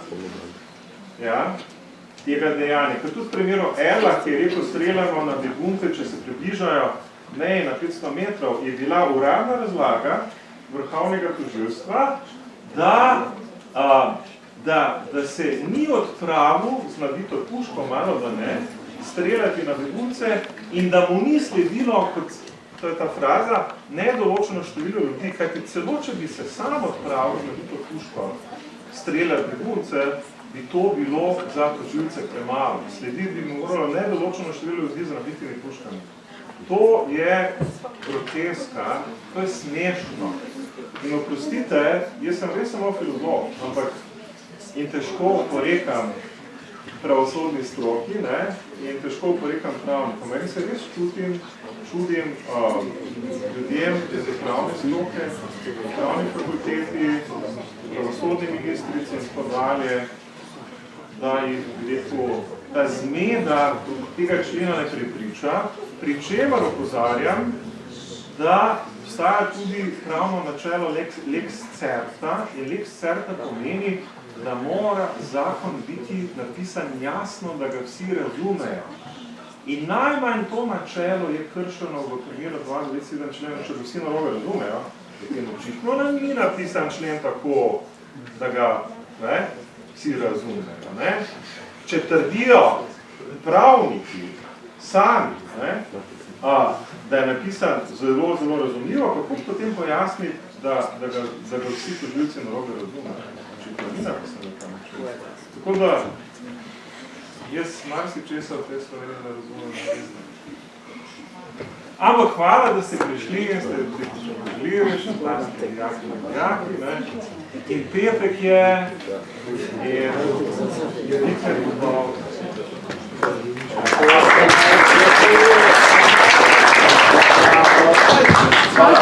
tega dejanja. Ker tudi v primeru Erla, ki je rekel, streljamo na begunce, če se približajo meji na 500 metrov, je bila uradna razlaga vrhovnega tožilstva, da se ni odpravil z nabito puško, malo da ne, streljati na begunce in da mu ni sledilo, kot to je ta fraza, nedoločeno število ljudi, kajti celo, če bi se sam odpravil z nabito puško streljati begunce, bi to bilo za tožilce premalo. Slediti bi mu moralo nedoločeno število ljudi z nabitimi puškami. To je groteska, to je smešno. In oprostite, jaz sem res samo filozof, ampak in težko oporekam pravosodni stroki, ne, in težko oporekam pravnikom. Meni se res čudim ljudem iz pravne stroke, pravni fakulteti, pravosodni ministrici in tako dalje, da jih rekel, ta zmeda tega člena ne prepriča, pri čemer opozarjam, da obstaja tudi pravno načelo lex certa in lex certa pomeni, da mora zakon biti napisan jasno, da ga vsi razumejo. In najmanj to načelo je kršeno v primeru 227 člena, če vsi narobe razumejo, in očitno nam ni napisan člen tako, da ga vsi razumejo. Ne? Če trdijo pravniki sami, da je napisan zelo, zelo razumljivo, kako potem pojasniti, da ga vsi tožilci narobe razumejo. Očitno ni napisan nekaj način. Tako da, jaz marsičesa v tej Sloveniji ne razumem. Ampak hvala, da ste prišli in ste prišli, še tam ste jaki, ne. In petek je, in nikaj pobal. Hvala.